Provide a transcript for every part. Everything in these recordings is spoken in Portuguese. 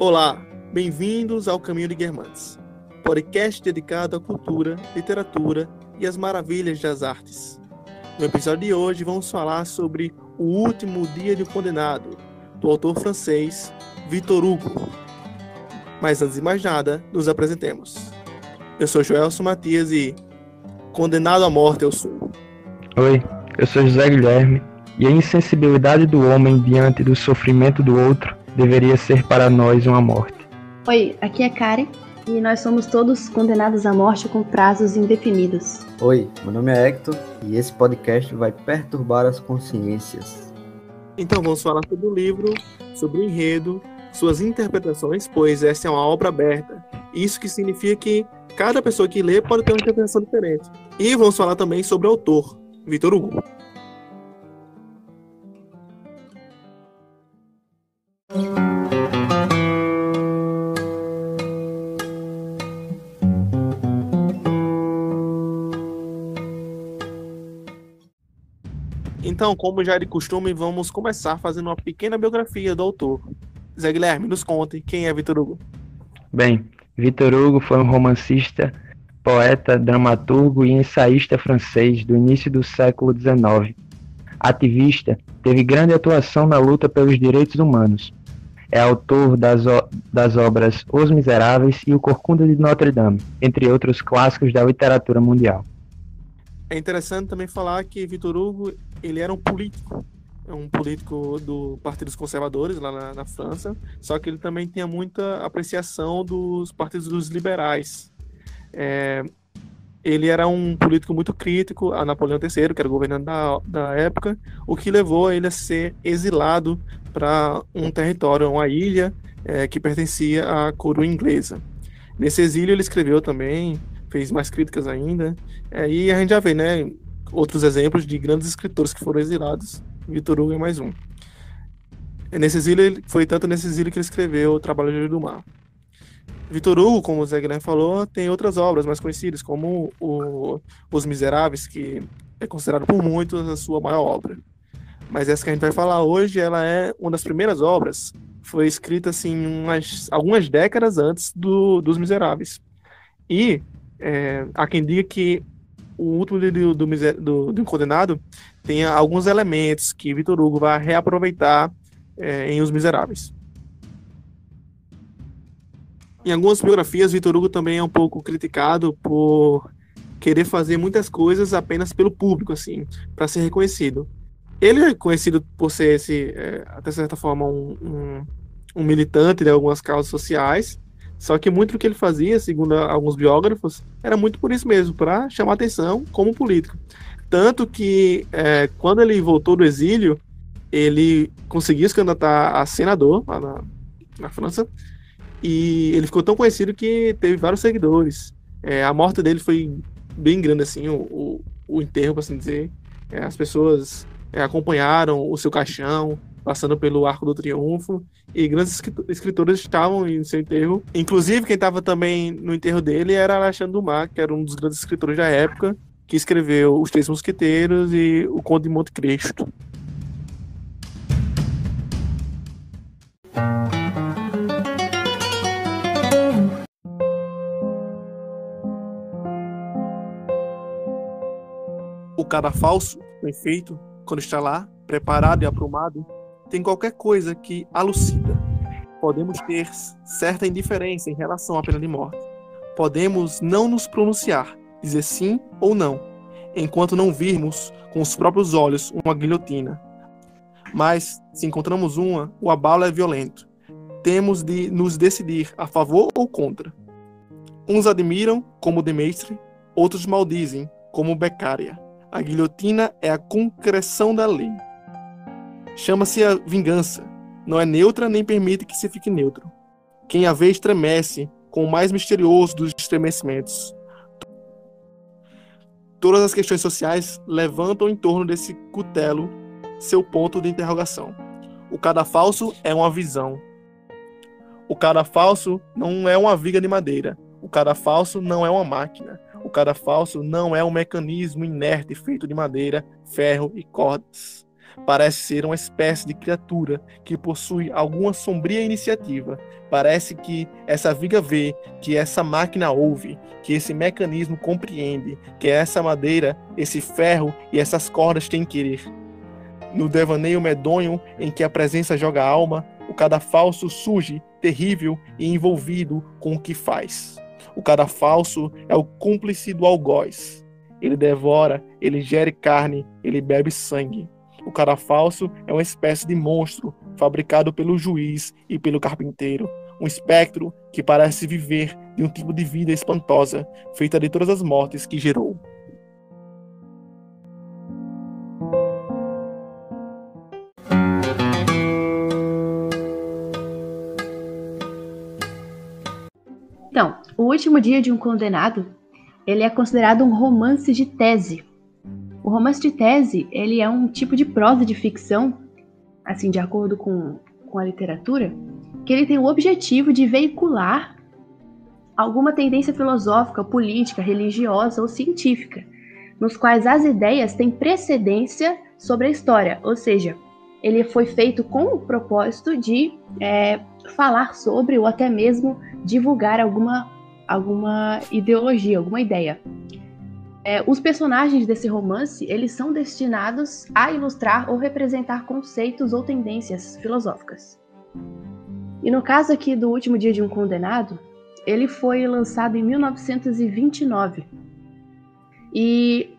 Olá, bem-vindos ao Caminho de Guermantes, podcast dedicado à cultura, literatura e às maravilhas das artes. No episódio de hoje vamos falar sobre O Último Dia de um Condenado, do autor francês Victor Hugo. Mas antes de mais nada, nos apresentemos. Eu sou Joelson Matias e condenado à morte eu sou. Oi, eu sou José Guilherme e a insensibilidade do homem diante do sofrimento do outro deveria ser para nós uma morte. Oi, aqui é Karen e nós somos todos condenados à morte com prazos indefinidos. Oi, meu nome é Hector e esse podcast vai perturbar as consciências. Então vamos falar sobre o livro, sobre o enredo, suas interpretações, pois essa é uma obra aberta. Isso que significa que cada pessoa que lê pode ter uma interpretação diferente. E vamos falar também sobre o autor, Victor Hugo. Então, como já é de costume, vamos começar fazendo uma pequena biografia do autor. Zé Guilherme, nos conte quem é Victor Hugo. Bem, Victor Hugo foi um romancista, poeta, dramaturgo e ensaísta francês do início do século XIX. Ativista, teve grande atuação na luta pelos direitos humanos. É autor das obras Os Miseráveis e O Corcunda de Notre Dame, entre outros clássicos da literatura mundial. É interessante também falar que Victor Hugo ele era um político do Partido dos Conservadores lá na França, só que ele também tinha muita apreciação dos partidos dos liberais. Ele era um político muito crítico a Napoleão III, que era o governante da época, o que levou ele a ser exilado para um território, uma ilha que pertencia à coroa inglesa. Nesse exílio ele escreveu também, fez mais críticas ainda, e a gente já vê, né, outros exemplos de grandes escritores que foram exilados. Victor Hugo é mais um. Foi tanto nesse exílio que ele escreveu O Trabalhador do Mar. Victor Hugo, como o Zé Guilherme falou, tem outras obras mais conhecidas, como Os Miseráveis, que é considerado por muitos a sua maior obra. Mas essa que a gente vai falar hoje, ela é uma das primeiras obras, foi escrita assim algumas décadas antes dos Miseráveis. E há quem diga que o último dia do Condenado tem alguns elementos que Victor Hugo vai reaproveitar em Os Miseráveis. Em algumas biografias, Victor Hugo também é um pouco criticado por querer fazer muitas coisas apenas pelo público, assim, para ser reconhecido. Ele é conhecido por ser até certa forma um militante de algumas causas sociais, só que muito do que ele fazia, segundo alguns biógrafos, era muito por isso mesmo, para chamar atenção como político. Tanto que quando ele voltou do exílio, ele conseguiu se candidatar a senador lá na França, e ele ficou tão conhecido que teve vários seguidores. A morte dele foi bem grande, assim, o enterro, por assim dizer. As pessoas acompanharam o seu caixão, passando pelo Arco do Triunfo, e grandes escritores estavam em seu enterro. Inclusive, quem estava também no enterro dele era Alexandre Dumas, que era um dos grandes escritores da época, que escreveu Os Três Mosqueteiros e O Conde de Monte Cristo. O cadafalso, bem feito, quando está lá, preparado e aprumado, tem qualquer coisa que alucida. Podemos ter certa indiferença em relação à pena de morte. Podemos não nos pronunciar, dizer sim ou não, enquanto não virmos com os próprios olhos uma guilhotina. Mas, se encontramos uma, o abalo é violento. Temos de nos decidir a favor ou contra. Uns admiram, como Demestre, outros maldizem, como Beccaria. A guilhotina é a concreção da lei. Chama-se a vingança. Não é neutra nem permite que se fique neutro. Quem a vê estremece com o mais misterioso dos estremecimentos. Todas as questões sociais levantam em torno desse cutelo seu ponto de interrogação. O cadafalso é uma visão. O cadafalso não é uma viga de madeira. O cadafalso não é uma máquina. O cadafalso não é um mecanismo inerte feito de madeira, ferro e cordas. parece ser uma espécie de criatura que possui alguma sombria iniciativa. Parece que essa viga vê, que essa máquina ouve, que esse mecanismo compreende, que essa madeira, esse ferro e essas cordas têm querer. No devaneio medonho em que a presença joga a alma, o cadafalso surge, terrível e envolvido com o que faz. O cadafalso é o cúmplice do algoz. Ele devora, ele gere carne, ele bebe sangue. O cadafalso é uma espécie de monstro fabricado pelo juiz e pelo carpinteiro. Um espectro que parece viver de um tipo de vida espantosa, feita de todas as mortes que gerou. Então, O Último Dia de um Condenado, ele é considerado um romance de tese. O romance de tese, ele é um tipo de prosa de ficção, assim, de acordo com a literatura, que ele tem o objetivo de veicular alguma tendência filosófica, política, religiosa ou científica, nos quais as ideias têm precedência sobre a história, ou seja, ele foi feito com o propósito de falar sobre ou até mesmo divulgar alguma ideologia, alguma ideia. Os personagens desse romance, eles são destinados a ilustrar ou representar conceitos ou tendências filosóficas. E no caso aqui do Último Dia de um Condenado, ele foi lançado em 1929. E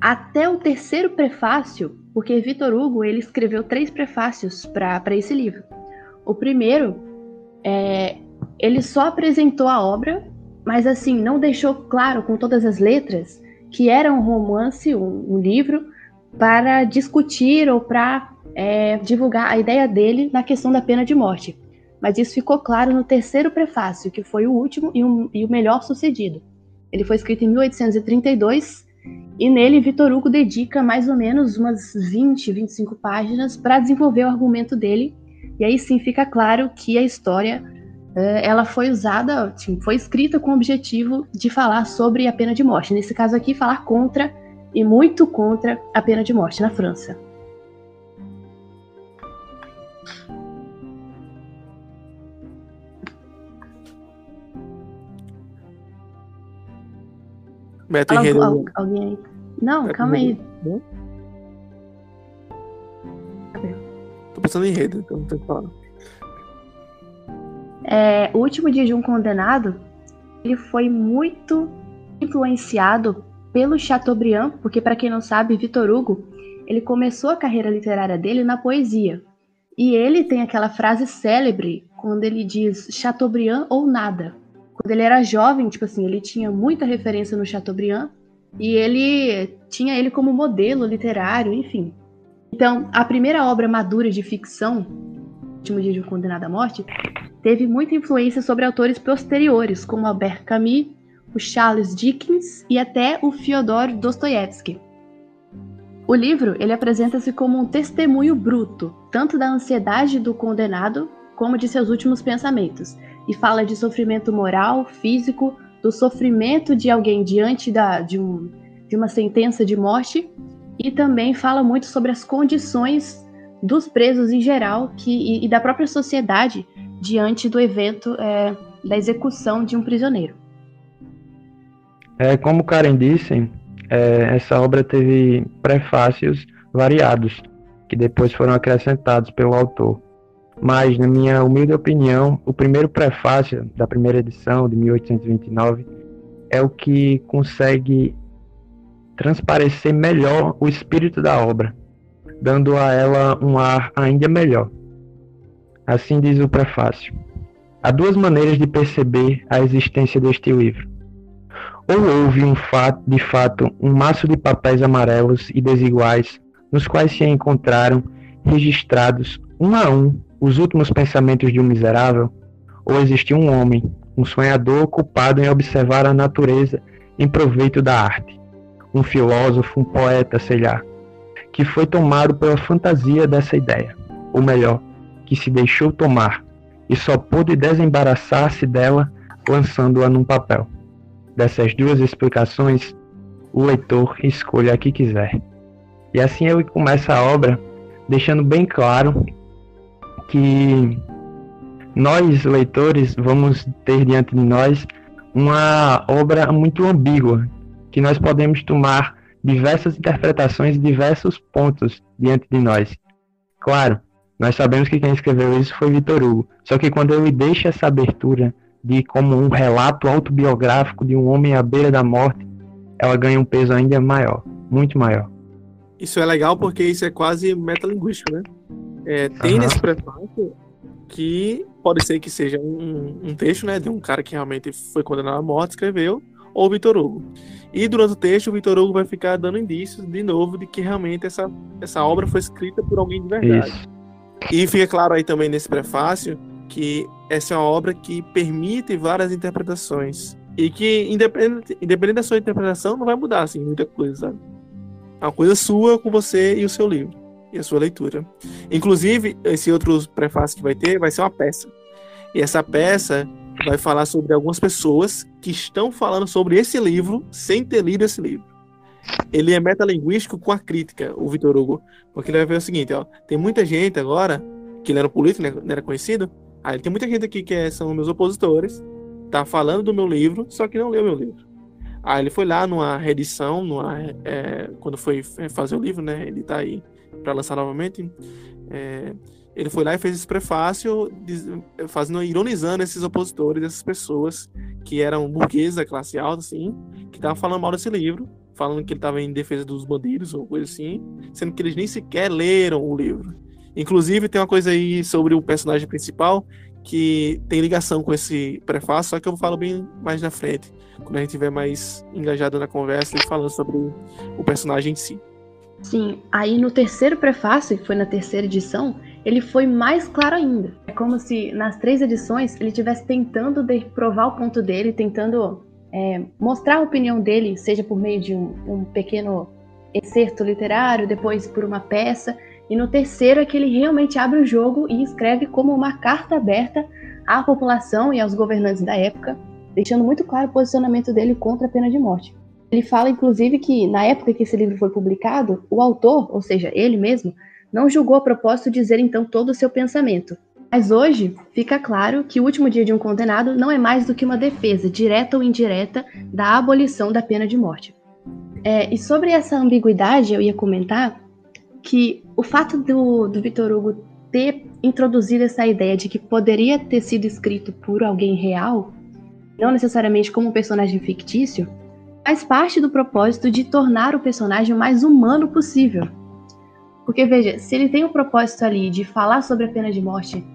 até o terceiro prefácio, porque Victor Hugo ele escreveu 3 prefácios para esse livro. O primeiro, ele só apresentou a obra, mas assim, não deixou claro com todas as letras que era um romance, um livro, para discutir ou para divulgar a ideia dele na questão da pena de morte. Mas isso ficou claro no terceiro prefácio, que foi o último e o melhor sucedido. Ele foi escrito em 1832 e nele Victor Hugo dedica mais ou menos umas 20, 25 páginas para desenvolver o argumento dele. E aí sim fica claro que a história ela foi usada, foi escrita com o objetivo de falar sobre a pena de morte. Nesse caso aqui, falar contra e muito contra a pena de morte na França. Beto Enredo. Alguém aí? Não, Beto calma aí. Tô pensando em enredo, então não tem que falar. O Último Dia de um Condenado, ele foi muito influenciado pelo Chateaubriand, porque para quem não sabe, Victor Hugo, ele começou a carreira literária dele na poesia. E ele tem aquela frase célebre quando ele diz Chateaubriand ou nada. Quando ele era jovem, tipo assim, ele tinha muita referência no Chateaubriand e ele tinha ele como modelo literário, enfim. Então, a primeira obra madura de ficção, O Último Dia de um Condenado à Morte, teve muita influência sobre autores posteriores, como Albert Camus, o Charles Dickens e até o Fyodor Dostoiévski. O livro ele apresenta-se como um testemunho bruto, tanto da ansiedade do condenado como de seus últimos pensamentos, e fala de sofrimento moral, físico, do sofrimento de alguém diante de uma sentença de morte, e também fala muito sobre as condições dos presos em geral e da própria sociedade diante do evento da execução de um prisioneiro. Como Karen disse, essa obra teve prefácios variados, que depois foram acrescentados pelo autor. Mas, na minha humilde opinião, o primeiro prefácio da primeira edição, de 1829, é o que consegue transparecer melhor o espírito da obra, dando a ela um ar ainda melhor. Assim diz o prefácio. Há 2 maneiras de perceber a existência deste livro. Ou houve de fato um maço de papéis amarelos e desiguais, nos quais se encontraram registrados um a um os últimos pensamentos de um miserável, ou existiu um homem, um sonhador ocupado em observar a natureza em proveito da arte, um filósofo, um poeta, sei lá, que foi tomado pela fantasia dessa ideia, ou melhor, que se deixou tomar, e só pôde desembaraçar-se dela lançando-a num papel. Dessas 2 explicações, o leitor escolha a que quiser. E assim ele começa a obra deixando bem claro que nós, leitores, vamos ter diante de nós uma obra muito ambígua, que nós podemos tomar diversas interpretações e diversos pontos diante de nós. Claro, nós sabemos que quem escreveu isso foi Victor Hugo, só que quando ele deixa essa abertura de como um relato autobiográfico de um homem à beira da morte, ela ganha um peso ainda maior, muito maior. Isso é legal porque isso é quase metalinguístico, né? Tem nesse prefácio que pode ser que seja um texto, né, de um cara que realmente foi condenado à morte, escreveu, ou Victor Hugo. E durante o texto, o Victor Hugo vai ficar dando indícios, de novo, de que realmente essa obra foi escrita por alguém de verdade. Isso. E fica claro aí também nesse prefácio que essa é uma obra que permite várias interpretações. E que, independente da sua interpretação, não vai mudar, assim, muita coisa, sabe? É uma coisa sua com você e o seu livro. E a sua leitura. Inclusive, esse outro prefácio que vai ter, vai ser uma peça. E essa peça vai falar sobre algumas pessoas que estão falando sobre esse livro sem ter lido esse livro. Ele é metalinguístico com a crítica, o Victor Hugo. Porque ele vai ver o seguinte, ó. Tem muita gente agora, que ele era um político, né, não era conhecido. Aí tem muita gente aqui que são meus opositores, tá falando do meu livro, só que não leu meu livro. Aí ele foi lá numa reedição, quando foi fazer o livro, né, ele tá aí para lançar novamente, ele foi lá e fez esse prefácio ironizando esses opositores, essas pessoas que eram burgueses da classe alta, assim, que estavam falando mal desse livro, falando que ele estava em defesa dos bandidos ou coisa assim, sendo que eles nem sequer leram o livro. Inclusive tem uma coisa aí sobre o personagem principal que tem ligação com esse prefácio, só que eu falo bem mais na frente, quando a gente estiver mais engajado na conversa e falando sobre o personagem em si. Sim, aí no terceiro prefácio, que foi na terceira edição, ele foi mais claro ainda. É como se nas 3 edições ele estivesse tentando provar o ponto dele, tentando mostrar a opinião dele, seja por meio de um pequeno excerto literário, depois por uma peça. E no terceiro é que ele realmente abre o jogo e escreve como uma carta aberta à população e aos governantes da época, deixando muito claro o posicionamento dele contra a pena de morte. Ele fala, inclusive, que na época que esse livro foi publicado, o autor, ou seja, ele mesmo, não julgou a propósito dizer então todo o seu pensamento. Mas hoje fica claro que O Último Dia de um Condenado não é mais do que uma defesa, direta ou indireta, da abolição da pena de morte. E sobre essa ambiguidade, eu ia comentar que o fato do Victor Hugo ter introduzido essa ideia de que poderia ter sido escrito por alguém real, não necessariamente como um personagem fictício, faz parte do propósito de tornar o personagem o mais humano possível. Porque, veja, se ele tem o propósito ali de falar sobre a pena de morte,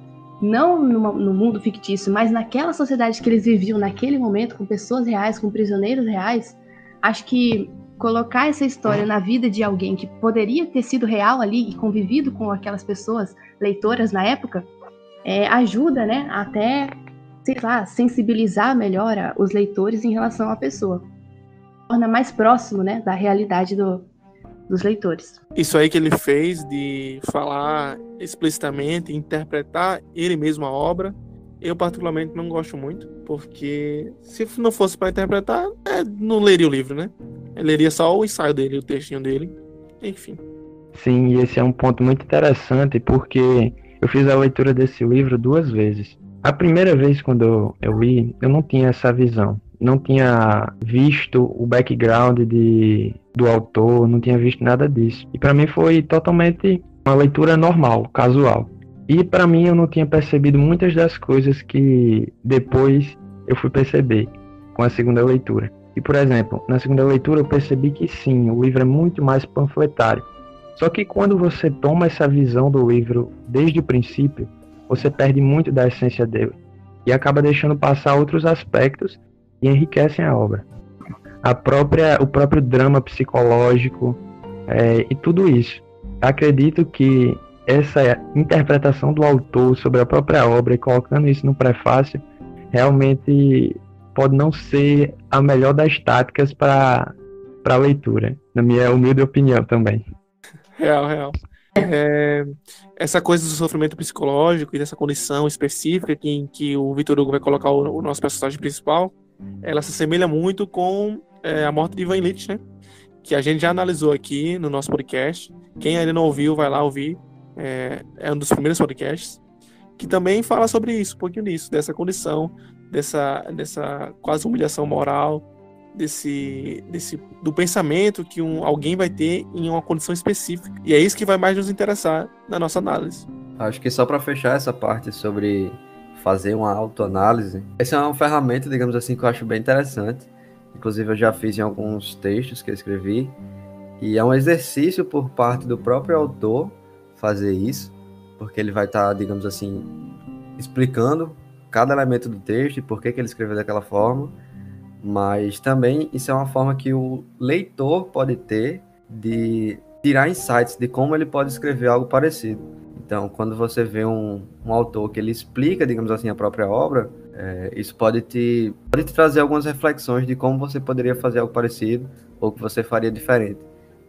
não no mundo fictício, mas naquela sociedade que eles viviam naquele momento, com pessoas reais, com prisioneiros reais, acho que colocar essa história na vida de alguém que poderia ter sido real ali e convivido com aquelas pessoas leitoras na época, ajuda, né, até, sei lá, sensibilizar melhor os leitores em relação à pessoa. Torna mais próximo, né, da realidade dos leitores. Isso aí que ele fez de falar explicitamente, interpretar ele mesmo a obra, eu particularmente não gosto muito, porque se não fosse para interpretar, não leria o livro, né? Eu leria só o ensaio dele, o textinho dele, enfim. Sim, e esse é um ponto muito interessante, porque eu fiz a leitura desse livro 2 vezes. A primeira vez, quando eu li, eu não tinha essa visão. Não tinha visto o background do autor, não tinha visto nada disso. E para mim foi totalmente uma leitura normal, casual. E para mim eu não tinha percebido muitas das coisas que depois eu fui perceber com a segunda leitura. E, por exemplo, na segunda leitura eu percebi que sim, o livro é muito mais panfletário. Só que quando você toma essa visão do livro desde o princípio, você perde muito da essência dele. E acaba deixando passar outros aspectos e enriquecem a obra. O próprio drama psicológico e tudo isso. Acredito que essa interpretação do autor sobre a própria obra e colocando isso no prefácio realmente pode não ser a melhor das táticas para a leitura, na minha humilde opinião também. Real. Essa coisa do sofrimento psicológico e dessa condição específica em que o Victor Hugo vai colocar o nosso personagem principal, ela se assemelha muito com a morte de Ivan Ilitch, né? que a gente já analisou aqui no nosso podcast. Quem ainda não ouviu, vai lá ouvir. É um dos primeiros podcasts, que também fala sobre isso, um pouquinho disso, dessa condição, dessa quase humilhação moral, do pensamento que alguém vai ter em uma condição específica. E é isso que vai mais nos interessar na nossa análise. Acho que só para fechar essa parte sobre fazer uma autoanálise, essa é uma ferramenta, digamos assim, que eu acho bem interessante. Inclusive eu já fiz em alguns textos que eu escrevi, e é um exercício por parte do próprio autor fazer isso, porque ele vai estar, digamos assim, explicando cada elemento do texto e por que ele escreveu daquela forma, mas também isso é uma forma que o leitor pode ter de tirar insights de como ele pode escrever algo parecido. Então, quando você vê um autor que ele explica, digamos assim, a própria obra, isso pode te trazer algumas reflexões de como você poderia fazer algo parecido ou que você faria diferente.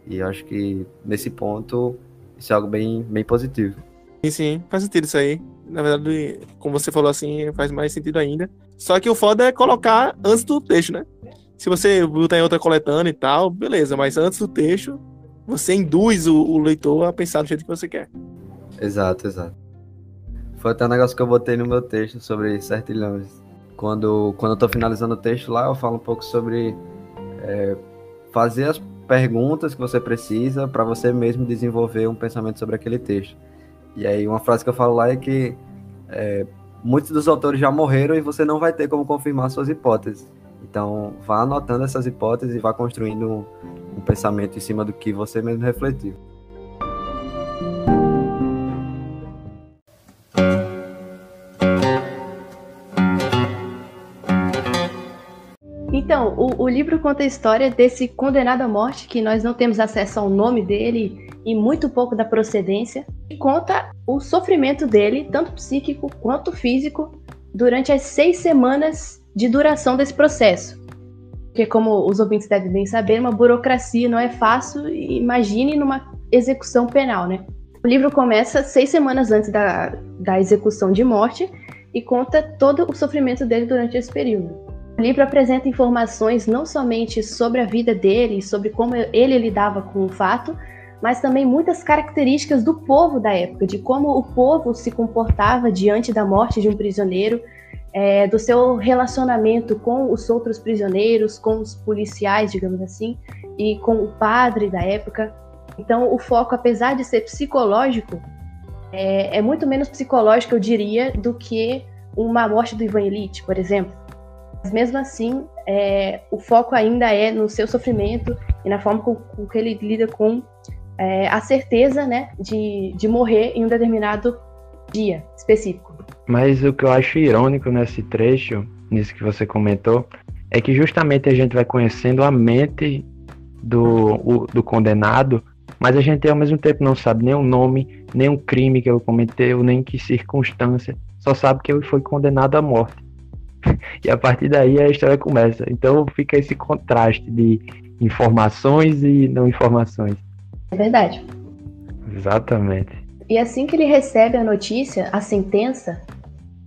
E eu acho que, nesse ponto, isso é algo bem, bem positivo. Sim, faz sentido isso aí. Na verdade, como você falou assim, faz mais sentido ainda. Só que o foda é colocar antes do texto, né? Se você botar em outra coletânea e tal, beleza. Mas antes do texto, você induz o leitor a pensar do jeito que você quer. Exato. Foi até um negócio que eu botei no meu texto sobre certilhões. Quando eu tô finalizando o texto lá, eu falo um pouco sobre fazer as perguntas que você precisa para você mesmo desenvolver um pensamento sobre aquele texto. E aí uma frase que eu falo lá é que muitos dos autores já morreram e você não vai ter como confirmar suas hipóteses. Então vá anotando essas hipóteses e vá construindo um pensamento em cima do que você mesmo refletiu. Então, o livro conta a história desse condenado à morte, que nós não temos acesso ao nome dele e muito pouco da procedência, e conta o sofrimento dele, tanto psíquico quanto físico, durante as 6 semanas de duração desse processo. Porque, como os ouvintes devem bem saber, uma burocracia não é fácil, imagine numa execução penal, né? O livro começa 6 semanas antes da execução de morte e conta todo o sofrimento dele durante esse período. O livro apresenta informações não somente sobre a vida dele, sobre como ele lidava com o fato, mas também muitas características do povo da época, de como o povo se comportava diante da morte de um prisioneiro, do seu relacionamento com os outros prisioneiros, com os policiais, digamos assim, e com o padre da época. Então, o foco, apesar de ser psicológico, é muito menos psicológico, eu diria, do que uma morte do Ivan Ilitch, por exemplo. Mas mesmo assim, o foco ainda é no seu sofrimento e na forma com que ele lida com a certeza, né, de morrer em um determinado dia específico. Mas o que eu acho irônico nesse trecho, nisso que você comentou, é que justamente a gente vai conhecendo a mente do condenado, mas a gente ao mesmo tempo não sabe nem o nome, nem o crime que ele cometeu, nem que circunstância, só sabe que ele foi condenado à morte. E a partir daí a história começa. Então fica esse contraste de informações e não informações. É verdade. Exatamente. E assim que ele recebe a notícia, a sentença,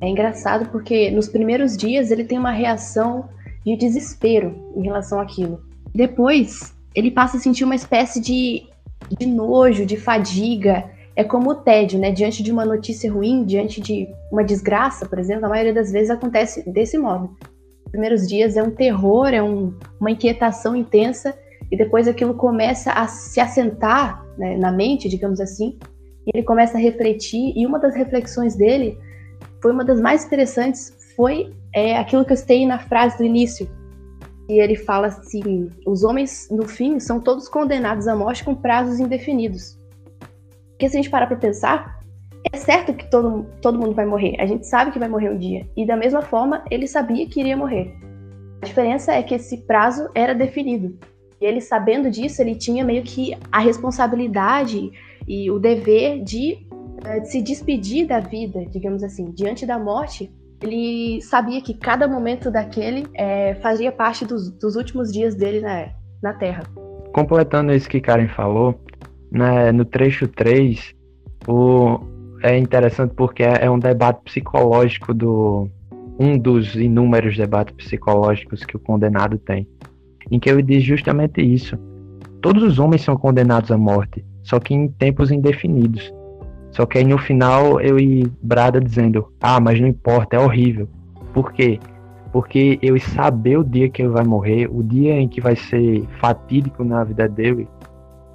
é engraçado porque nos primeiros dias ele tem uma reação de desespero em relação àquilo. Depois ele passa a sentir uma espécie de nojo, de fadiga. É como o tédio, né? Diante de uma notícia ruim, diante de uma desgraça, por exemplo, a maioria das vezes acontece desse modo. Os primeiros dias é um terror, uma inquietação intensa, e depois aquilo começa a se assentar, né, na mente, digamos assim, e ele começa a refletir, e uma das reflexões dele foi uma das mais interessantes, foi aquilo que eu citei na frase do início, e ele fala assim: os homens, no fim, são todos condenados à morte com prazos indefinidos. Porque se a gente parar para pensar, é certo que todo mundo vai morrer. A gente sabe que vai morrer um dia. E da mesma forma, ele sabia que iria morrer. A diferença é que esse prazo era definido. E ele, sabendo disso, ele tinha meio que a responsabilidade e o dever de se despedir da vida, digamos assim. Diante da morte, ele sabia que cada momento daquele fazia parte dos últimos dias dele na Terra. Completando isso que Karen falou, no trecho 3, é interessante porque é um debate psicológico um dos inúmeros debates psicológicos que o condenado tem, em que ele diz justamente isso, todos os homens são condenados à morte, só que em tempos indefinidos. Só que aí no final eu e Brada dizendo, mas não importa, é horrível. Por quê? Porque eu saber o dia que ele vai morrer, o dia em que vai ser fatídico na vida dele,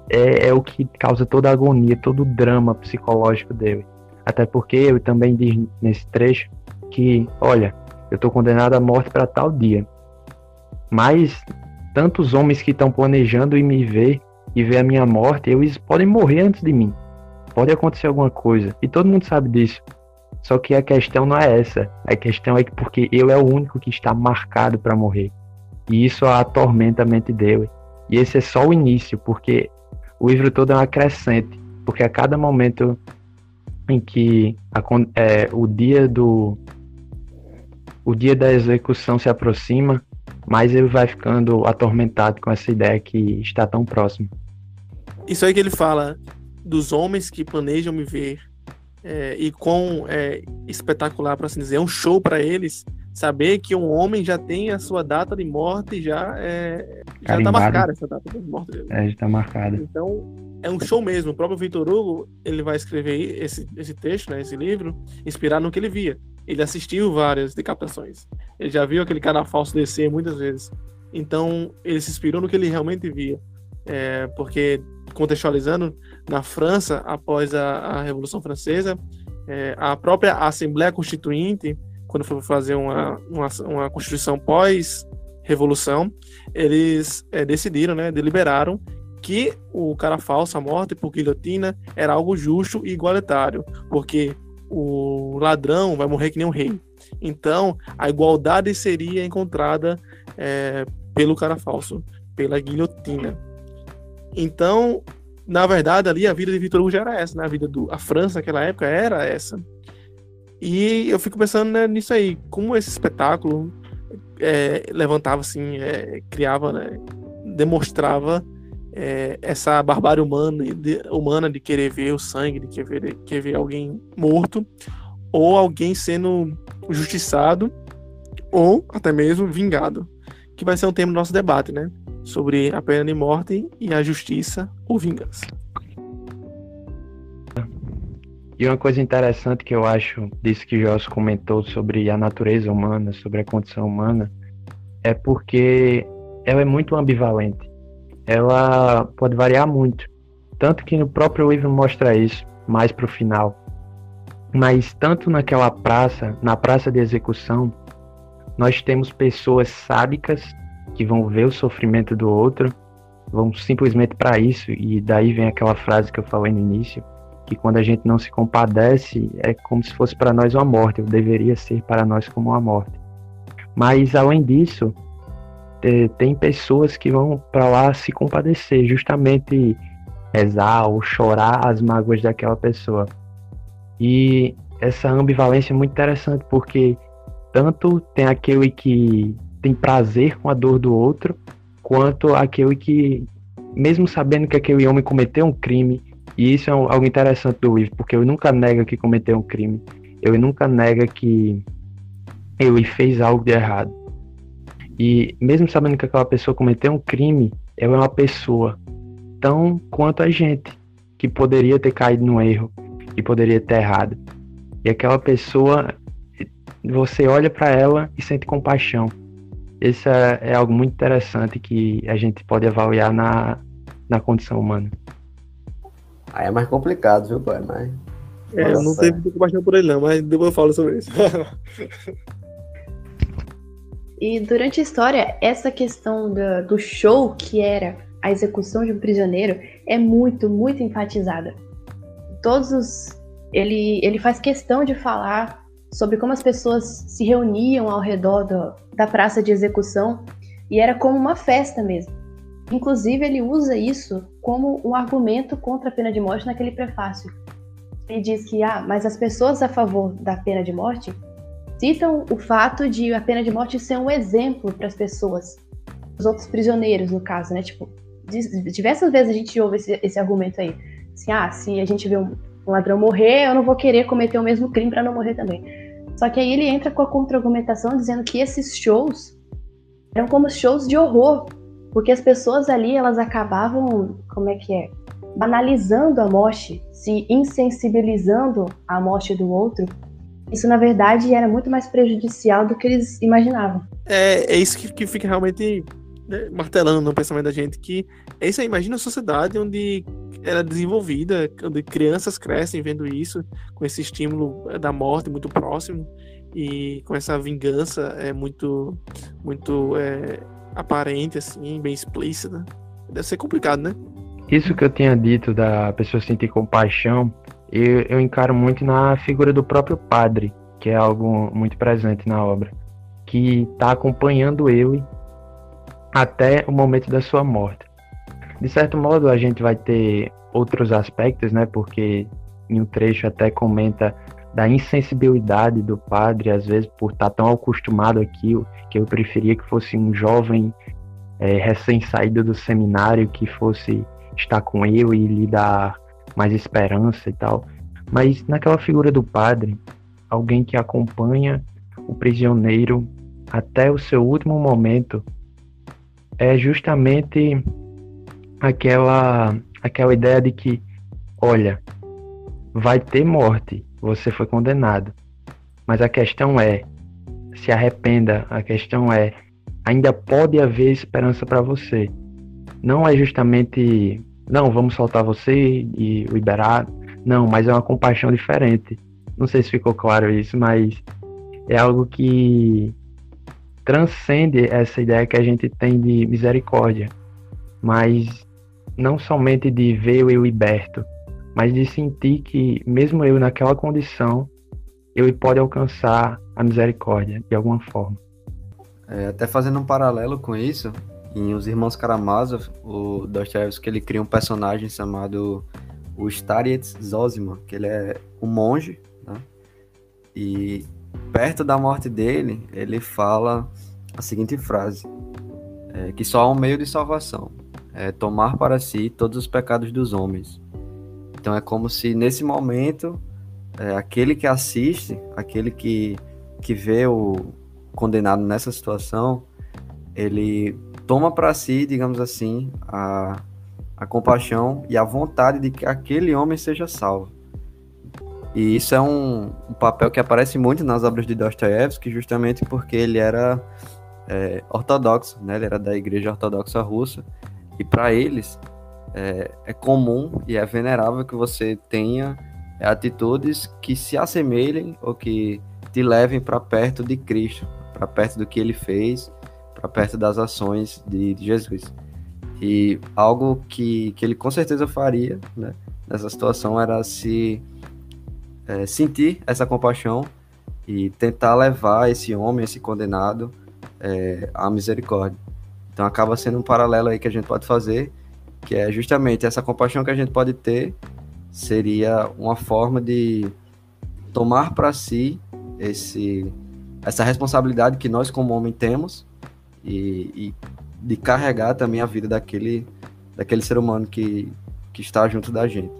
é o que causa toda a agonia, todo o drama psicológico dele. Até porque ele também diz nesse trecho que, olha, eu estou condenado à morte para tal dia. Mas tantos homens que estão planejando em me ver e ver a minha morte, eles podem morrer antes de mim. Pode acontecer alguma coisa. E todo mundo sabe disso. Só que a questão não é essa. A questão é que porque ele é o único que está marcado para morrer. E isso atormenta a mente dele. E esse é só o início, porque o livro todo é uma crescente. Porque a cada momento em que o dia da execução se aproxima, mais ele vai ficando atormentado com essa ideia que está tão próximo. Isso aí que ele fala dos homens que planejam me ver, e quão espetacular, para assim dizer, é um show para eles saber que um homem já tem a sua data de morte, já está marcada essa data de morte dele. Já está marcada. Então é um show mesmo. O próprio Victor Hugo, ele vai escrever esse texto, né, esse livro, inspirado no que ele via. Ele assistiu várias decapitações. Ele já viu aquele cadafalso descer muitas vezes. Então ele se inspirou no que ele realmente via. Porque, contextualizando, na França, após a Revolução Francesa, a própria Assembleia Constituinte, quando foi fazer uma Constituição pós-Revolução, eles decidiram, né, deliberaram que o cadafalso, a morte por guilhotina, era algo justo e igualitário, porque o ladrão vai morrer que nem um rei. Então, a igualdade seria encontrada pelo cadafalso, pela guilhotina. Então, na verdade, ali a vida de Victor Hugo já era essa, né? A França naquela época era essa. E eu fico pensando, né, nisso aí, como esse espetáculo levantava assim, criava, né, demonstrava essa barbárie humana de querer ver o sangue, de querer ver alguém morto, ou alguém sendo justiçado, ou até mesmo vingado, que vai ser um tema do nosso debate, né? Sobre a pena de morte e a justiça ou vingança. E uma coisa interessante que eu acho disso que Joss comentou sobre a natureza humana, sobre a condição humana, é porque ela é muito ambivalente. Ela pode variar muito. Tanto que no próprio livro mostra isso, mais pro final. Mas tanto naquela praça, na praça de execução, nós temos pessoas sádicas que vão ver o sofrimento do outro, vão simplesmente para isso, e daí vem aquela frase que eu falei no início, que quando a gente não se compadece, é como se fosse para nós uma morte, ou deveria ser para nós como uma morte. Mas, além disso, tem pessoas que vão para lá se compadecer, justamente rezar ou chorar as mágoas daquela pessoa. E essa ambivalência é muito interessante, porque tanto tem aquele que tem prazer com a dor do outro, quanto aquele que, mesmo sabendo que aquele homem cometeu um crime, e isso é algo interessante do livro, porque ele nunca nega que cometeu um crime, ele nunca nega que ele fez algo de errado. E mesmo sabendo que aquela pessoa cometeu um crime, ela é uma pessoa tão quanto a gente, que poderia ter caído no erro, que poderia ter errado. E aquela pessoa, você olha para ela e sente compaixão. Isso é algo muito interessante que a gente pode avaliar na condição humana. Aí é mais complicado, viu, pai? Mas... eu não tenho compaixão por ele não, mas depois eu falo sobre isso. E durante a história, essa questão do show, que era a execução de um prisioneiro, é muito, muito enfatizada. Ele faz questão de falar sobre como as pessoas se reuniam ao redor da praça de execução, e era como uma festa mesmo. Inclusive, ele usa isso como um argumento contra a pena de morte naquele prefácio. Ele diz que, mas as pessoas a favor da pena de morte citam o fato de a pena de morte ser um exemplo para as pessoas, os outros prisioneiros, no caso, né? Tipo, diversas vezes a gente ouve esse argumento aí. Assim, se a gente vê um ladrão morrer, eu não vou querer cometer o mesmo crime para não morrer também. Só que aí ele entra com a contra-argumentação dizendo que esses shows eram como shows de horror, Porque as pessoas ali, elas acabavam, banalizando a morte, se insensibilizando à morte do outro. Isso, na verdade, era muito mais prejudicial do que eles imaginavam. É isso que fica realmente, né, martelando no pensamento da gente, que é isso aí. Imagina a sociedade onde era desenvolvida, onde crianças crescem vendo isso, com esse estímulo da morte muito próximo, e com essa vingança muito aparente, assim, bem explícita. Deve ser complicado, né? Isso que eu tinha dito da pessoa sentir compaixão, eu encaro muito na figura do próprio padre, que é algo muito presente na obra, que está acompanhando ele até o momento da sua morte. De certo modo, a gente vai ter outros aspectos, né? Porque em um trecho até comenta da insensibilidade do padre, às vezes por estar tão acostumado àquilo, que eu preferia que fosse um jovem recém-saído do seminário, que fosse estar com ele e lhe dar mais esperança e tal. Mas naquela figura do padre, alguém que acompanha o prisioneiro até o seu último momento, é justamente aquela ideia de que, olha, vai ter morte, você foi condenado, mas a questão é, se arrependa, a questão é, ainda pode haver esperança para você. Não é justamente, não, vamos soltar você e liberar, não, mas é uma compaixão diferente. Não sei se ficou claro isso, mas é algo que transcende essa ideia que a gente tem de misericórdia, mas não somente de ver eu liberto, mas de sentir que mesmo eu naquela condição, eu pode alcançar a misericórdia de alguma forma. Até fazendo um paralelo com isso, em Os Irmãos Karamazov, o Dostoiévski, ele cria um personagem chamado o Starets Zosima, que ele é um monge, né? E perto da morte dele, ele fala a seguinte frase, que só há um meio de salvação, tomar para si todos os pecados dos homens. Então é como se nesse momento, aquele que assiste, aquele que vê o condenado nessa situação, ele toma para si, digamos assim, a compaixão e a vontade de que aquele homem seja salvo. E isso é um papel que aparece muito nas obras de Dostoiévski, justamente porque ele era ortodoxo, né? Ele era da Igreja Ortodoxa Russa, e para eles é comum e é venerável que você tenha atitudes que se assemelhem ou que te levem para perto de Cristo, para perto do que ele fez, para perto das ações de Jesus. E algo que ele com certeza faria, né, nessa situação era sentir essa compaixão e tentar levar esse homem, esse condenado, à misericórdia. Então acaba sendo um paralelo aí que a gente pode fazer, que é justamente essa compaixão que a gente pode ter, seria uma forma de tomar para si essa responsabilidade que nós como homem temos e de carregar também a vida daquele ser humano que está junto da gente,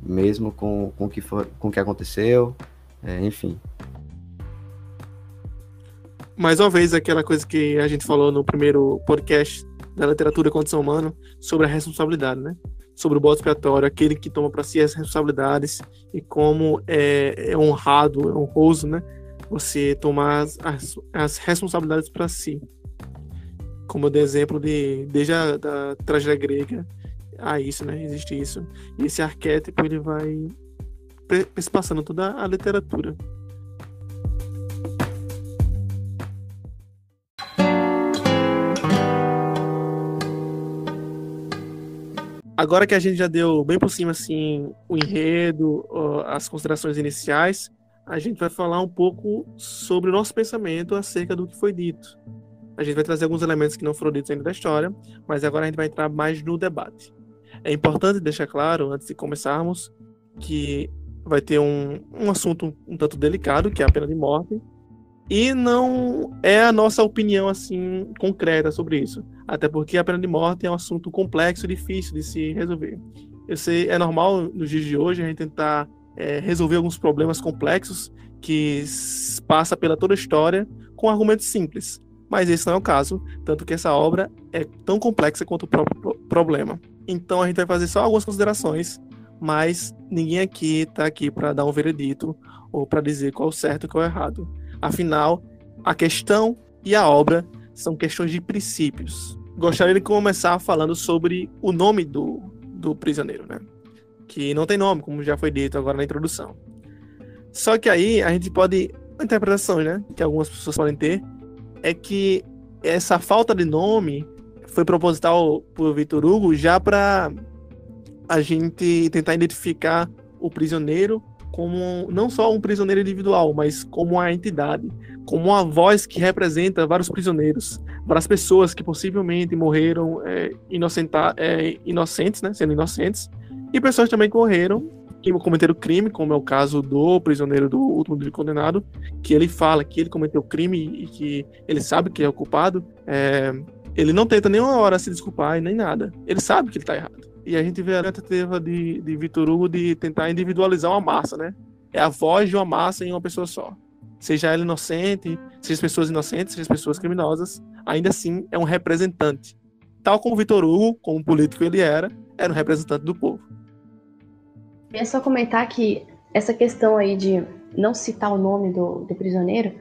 mesmo com o que aconteceu, enfim. Mais uma vez, aquela coisa que a gente falou no primeiro podcast da literatura e condição humana, sobre a responsabilidade, né? Sobre o bode expiatório, aquele que toma para si as responsabilidades e como é honrado, é honroso, né? Você tomar as responsabilidades para si. Como eu dei exemplo desde a tragédia grega a isso, né? Existe isso. E esse arquétipo, ele vai passando toda a literatura. Agora que a gente já deu bem por cima assim, o enredo, as considerações iniciais, a gente vai falar um pouco sobre o nosso pensamento acerca do que foi dito. A gente vai trazer alguns elementos que não foram ditos ainda da história, mas agora a gente vai entrar mais no debate. É importante deixar claro, antes de começarmos, que vai ter um assunto um tanto delicado, que é a pena de morte, e não é a nossa opinião assim concreta sobre isso. Até porque a pena de morte é um assunto complexo e difícil de se resolver. Eu sei, é normal nos dias de hoje a gente tentar resolver alguns problemas complexos que passa pela toda a história com argumentos simples. Mas esse não é o caso, tanto que essa obra é tão complexa quanto o próprio problema. Então a gente vai fazer só algumas considerações, mas ninguém aqui está aqui para dar um veredito ou para dizer qual é o certo e qual é o errado. Afinal, a questão e a obra são questões de princípios. Gostaria de começar falando sobre o nome do prisioneiro, né? Que não tem nome, como já foi dito agora na introdução. Só que aí a gente pode... interpretações, né? Que algumas pessoas podem ter, é que essa falta de nome foi proposital por Victor Hugo já para a gente tentar identificar o prisioneiro como não só um prisioneiro individual, mas como uma entidade, como uma voz que representa vários prisioneiros, várias pessoas que possivelmente morreram inocentes, né, sendo inocentes, e pessoas também que morreram que cometeram crime, como é o caso do prisioneiro do último dia condenado, que ele fala que ele cometeu crime e que ele sabe que é o culpado. Ele não tenta nenhuma hora se desculpar e nem nada. Ele sabe que ele tá errado. E a gente vê a tentativa de Victor Hugo de tentar individualizar uma massa, né? É a voz de uma massa em uma pessoa só. Seja ela inocente, seja as pessoas inocentes, seja as pessoas criminosas, ainda assim é um representante. Tal como Victor Hugo, como político ele era um representante do povo. É só comentar que essa questão aí de não citar o nome do prisioneiro,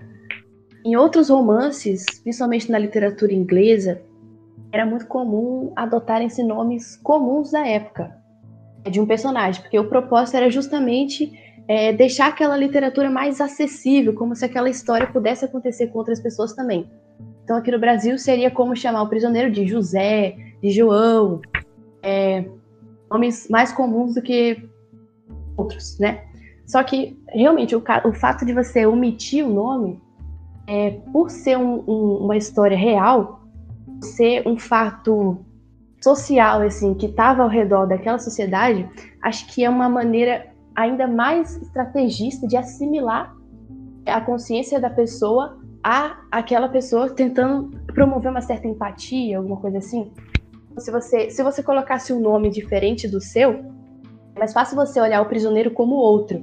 em outros romances, principalmente na literatura inglesa, era muito comum adotarem-se nomes comuns da época de um personagem, porque o propósito era justamente deixar aquela literatura mais acessível, como se aquela história pudesse acontecer com outras pessoas também. Então aqui no Brasil seria como chamar o prisioneiro de José, de João, nomes mais comuns do que outros, né? Só que, realmente, o fato de você omitir o nome, por ser uma história real, ser um fato social, assim, que estava ao redor daquela sociedade, acho que é uma maneira ainda mais estrategista de assimilar a consciência da pessoa a aquela pessoa, tentando promover uma certa empatia, alguma coisa assim. Se você colocasse um nome diferente do seu, é mais fácil você olhar o prisioneiro como outro.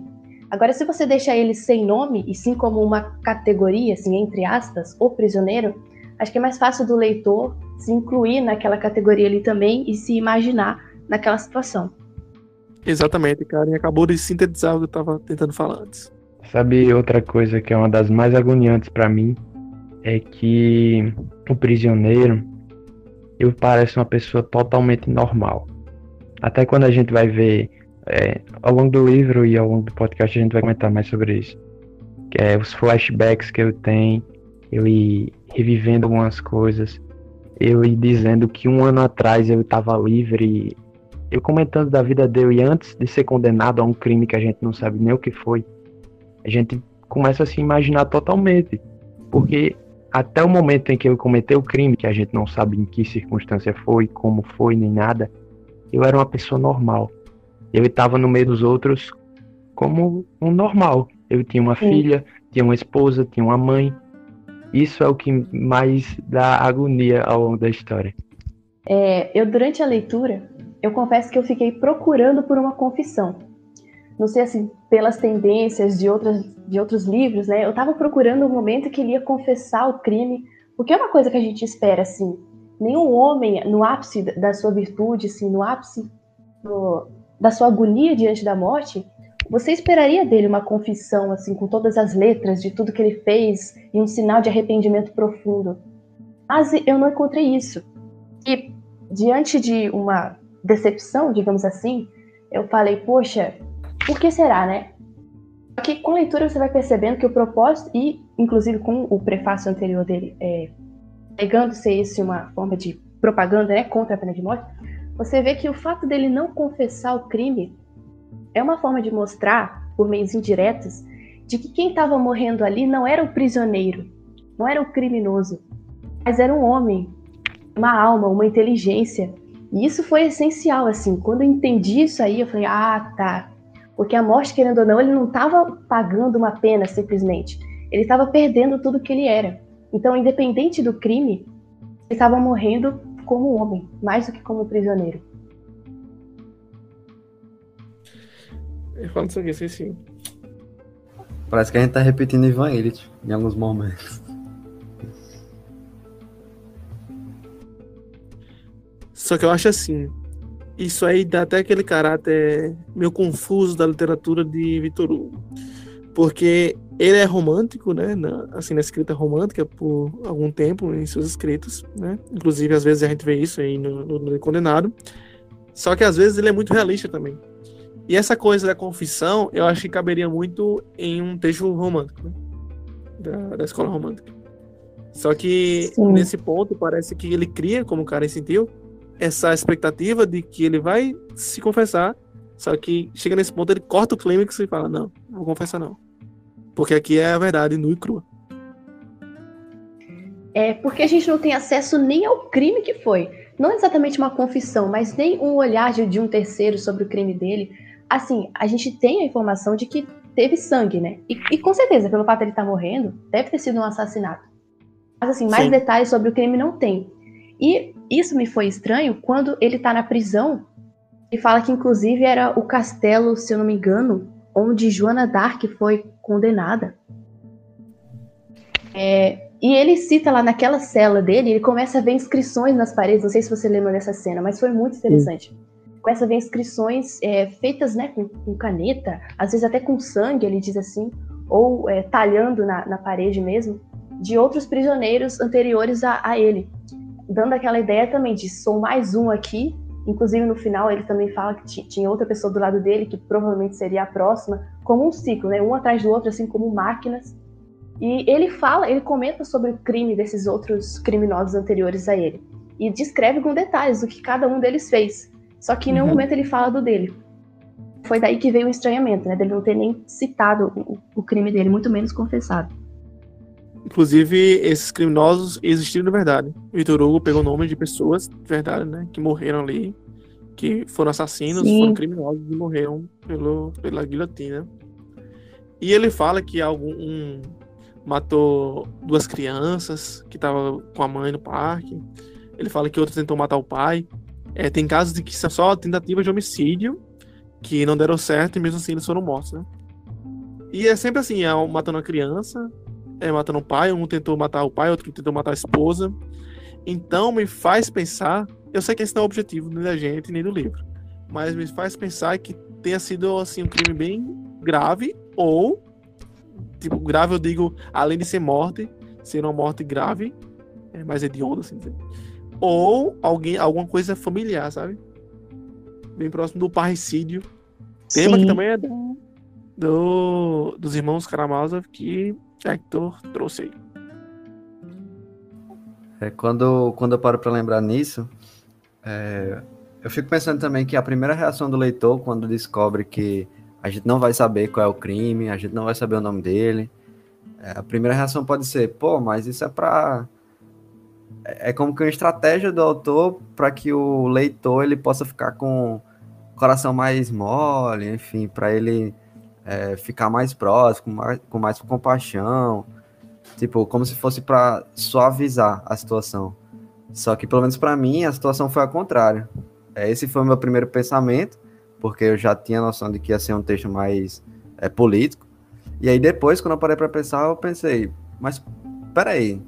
Agora, se você deixa ele sem nome, e sim como uma categoria, assim, entre aspas, o prisioneiro, acho que é mais fácil do leitor se incluir naquela categoria ali também e se imaginar naquela situação. Exatamente, Karen acabou de sintetizar o que eu estava tentando falar antes. Sabe, outra coisa que é uma das mais agoniantes para mim é que o prisioneiro, ele parece uma pessoa totalmente normal. Até quando a gente vai ver, ao longo do livro e ao longo do podcast, a gente vai comentar mais sobre isso. Que é os flashbacks que ele tem, ele revivendo algumas coisas, ele dizendo que 1 ano atrás ele estava livre, ele comentando da vida dele antes de ser condenado a um crime que a gente não sabe nem o que foi. A gente começa a se imaginar totalmente, porque até o momento em que ele cometeu o crime, que a gente não sabe em que circunstância foi, como foi, nem nada, eu era uma pessoa normal. Eu estava no meio dos outros como um normal. Eu tinha uma filha, tinha uma esposa, tinha uma mãe. Isso é o que mais dá agonia ao longo da história. Durante a leitura, eu confesso que eu fiquei procurando por uma confissão. Não sei, assim, pelas tendências de outros livros, né? Eu estava procurando o momento que ele ia confessar o crime, porque é uma coisa que a gente espera, assim. Nenhum homem, no ápice da sua virtude, assim, no ápice da sua agonia diante da morte, você esperaria dele uma confissão, assim, com todas as letras de tudo que ele fez e um sinal de arrependimento profundo. Mas eu não encontrei isso. E, diante de uma decepção, digamos assim, eu falei, poxa, por que será, né? Porque com a leitura você vai percebendo que o propósito, e inclusive com o prefácio anterior dele, pegando ser isso uma forma de propaganda, né, contra a pena de morte, você vê que o fato dele não confessar o crime é uma forma de mostrar, por meios indiretos, de que quem estava morrendo ali não era o prisioneiro, não era o criminoso, mas era um homem, uma alma, uma inteligência. E isso foi essencial, assim. Quando eu entendi isso aí, eu falei, tá. Porque a morte, querendo ou não, ele não estava pagando uma pena, simplesmente. Ele estava perdendo tudo que ele era. Então, independente do crime, ele estava morrendo como homem, mais do que como prisioneiro. Eu falo isso aqui, sim. Parece que a gente tá repetindo Ivan Illich em alguns momentos. Só que eu acho assim, isso aí dá até aquele caráter meio confuso da literatura de Victor Hugo. Porque ele é romântico, né? Assim, na escrita romântica por algum tempo em seus escritos, né? Inclusive, às vezes a gente vê isso aí no Condenado. Só que às vezes ele é muito realista também. E essa coisa da confissão, eu acho que caberia muito em um texto romântico, né? Da escola romântica. Só que Sim. nesse ponto parece que ele cria, como o cara sentiu, essa expectativa de que ele vai se confessar. Só que chega nesse ponto, ele corta o clímax e fala, não vou confessar não. Porque aqui é a verdade nua e crua. É porque a gente não tem acesso nem ao crime que foi. Não exatamente uma confissão, mas nem um olhar de um terceiro sobre o crime dele. Assim, a gente tem a informação de que teve sangue, né? E com certeza, pelo fato de ele estar morrendo, deve ter sido um assassinato. Mas assim, mais Sim. detalhes sobre o crime não tem. E isso me foi estranho quando ele tá na prisão e fala que inclusive era o castelo, se eu não me engano, onde Joana d'Arc foi condenada. E ele cita lá naquela cela dele, ele começa a ver inscrições nas paredes, não sei se você lembra dessa cena, mas foi muito interessante. Começa a ver inscrições feitas, né, com caneta, às vezes até com sangue, ele diz assim, ou talhando na parede mesmo, de outros prisioneiros anteriores a ele, dando aquela ideia também de sou mais um aqui. Inclusive no final ele também fala que tinha outra pessoa do lado dele, que provavelmente seria a próxima, como um ciclo, né, um atrás do outro, assim como máquinas. E ele comenta sobre o crime desses outros criminosos anteriores a ele. E descreve com detalhes o que cada um deles fez. Só que em nenhum momento ele fala do dele. Foi daí que veio o estranhamento, né? Dele não ter nem citado o crime dele, muito menos confessado. Inclusive, esses criminosos existiram de verdade. Victor Hugo pegou nomes de pessoas de verdade, né? Que morreram ali, que foram assassinos, Sim. foram criminosos e morreram pela guilhotina. E ele fala que matou 2 crianças que estavam com a mãe no parque. Ele fala que outro tentou matar o pai. Tem casos de que são só tentativas de homicídio que não deram certo e mesmo assim eles foram mortos, né? E é sempre assim, matando uma criança, matando o pai, um tentou matar o pai, outro tentou matar a esposa. Então me faz pensar, eu sei que esse não é o objetivo nem da gente, nem do livro, mas me faz pensar que tenha sido assim, um crime bem grave, ou tipo, grave eu digo, além de ser morte, ser uma morte grave, mais hedionda, assim dizer. Ou alguma coisa familiar, sabe? Bem próximo do parricídio. Tema que também é dos irmãos Karamazov, que Hector trouxe aí. Quando eu paro para lembrar nisso, eu fico pensando também que a primeira reação do leitor, quando descobre que a gente não vai saber qual é o crime, a gente não vai saber o nome dele, a primeira reação pode ser, pô, mas isso é como que uma estratégia do autor para que o leitor ele possa ficar com o coração mais mole, enfim, para ele ficar mais próximo, com mais compaixão, tipo, como se fosse para suavizar a situação. Só que, pelo menos para mim, a situação foi ao contrário. Esse foi o meu primeiro pensamento, porque eu já tinha noção de que ia ser um texto mais político. E aí depois, quando eu parei para pensar, eu pensei, mas peraí,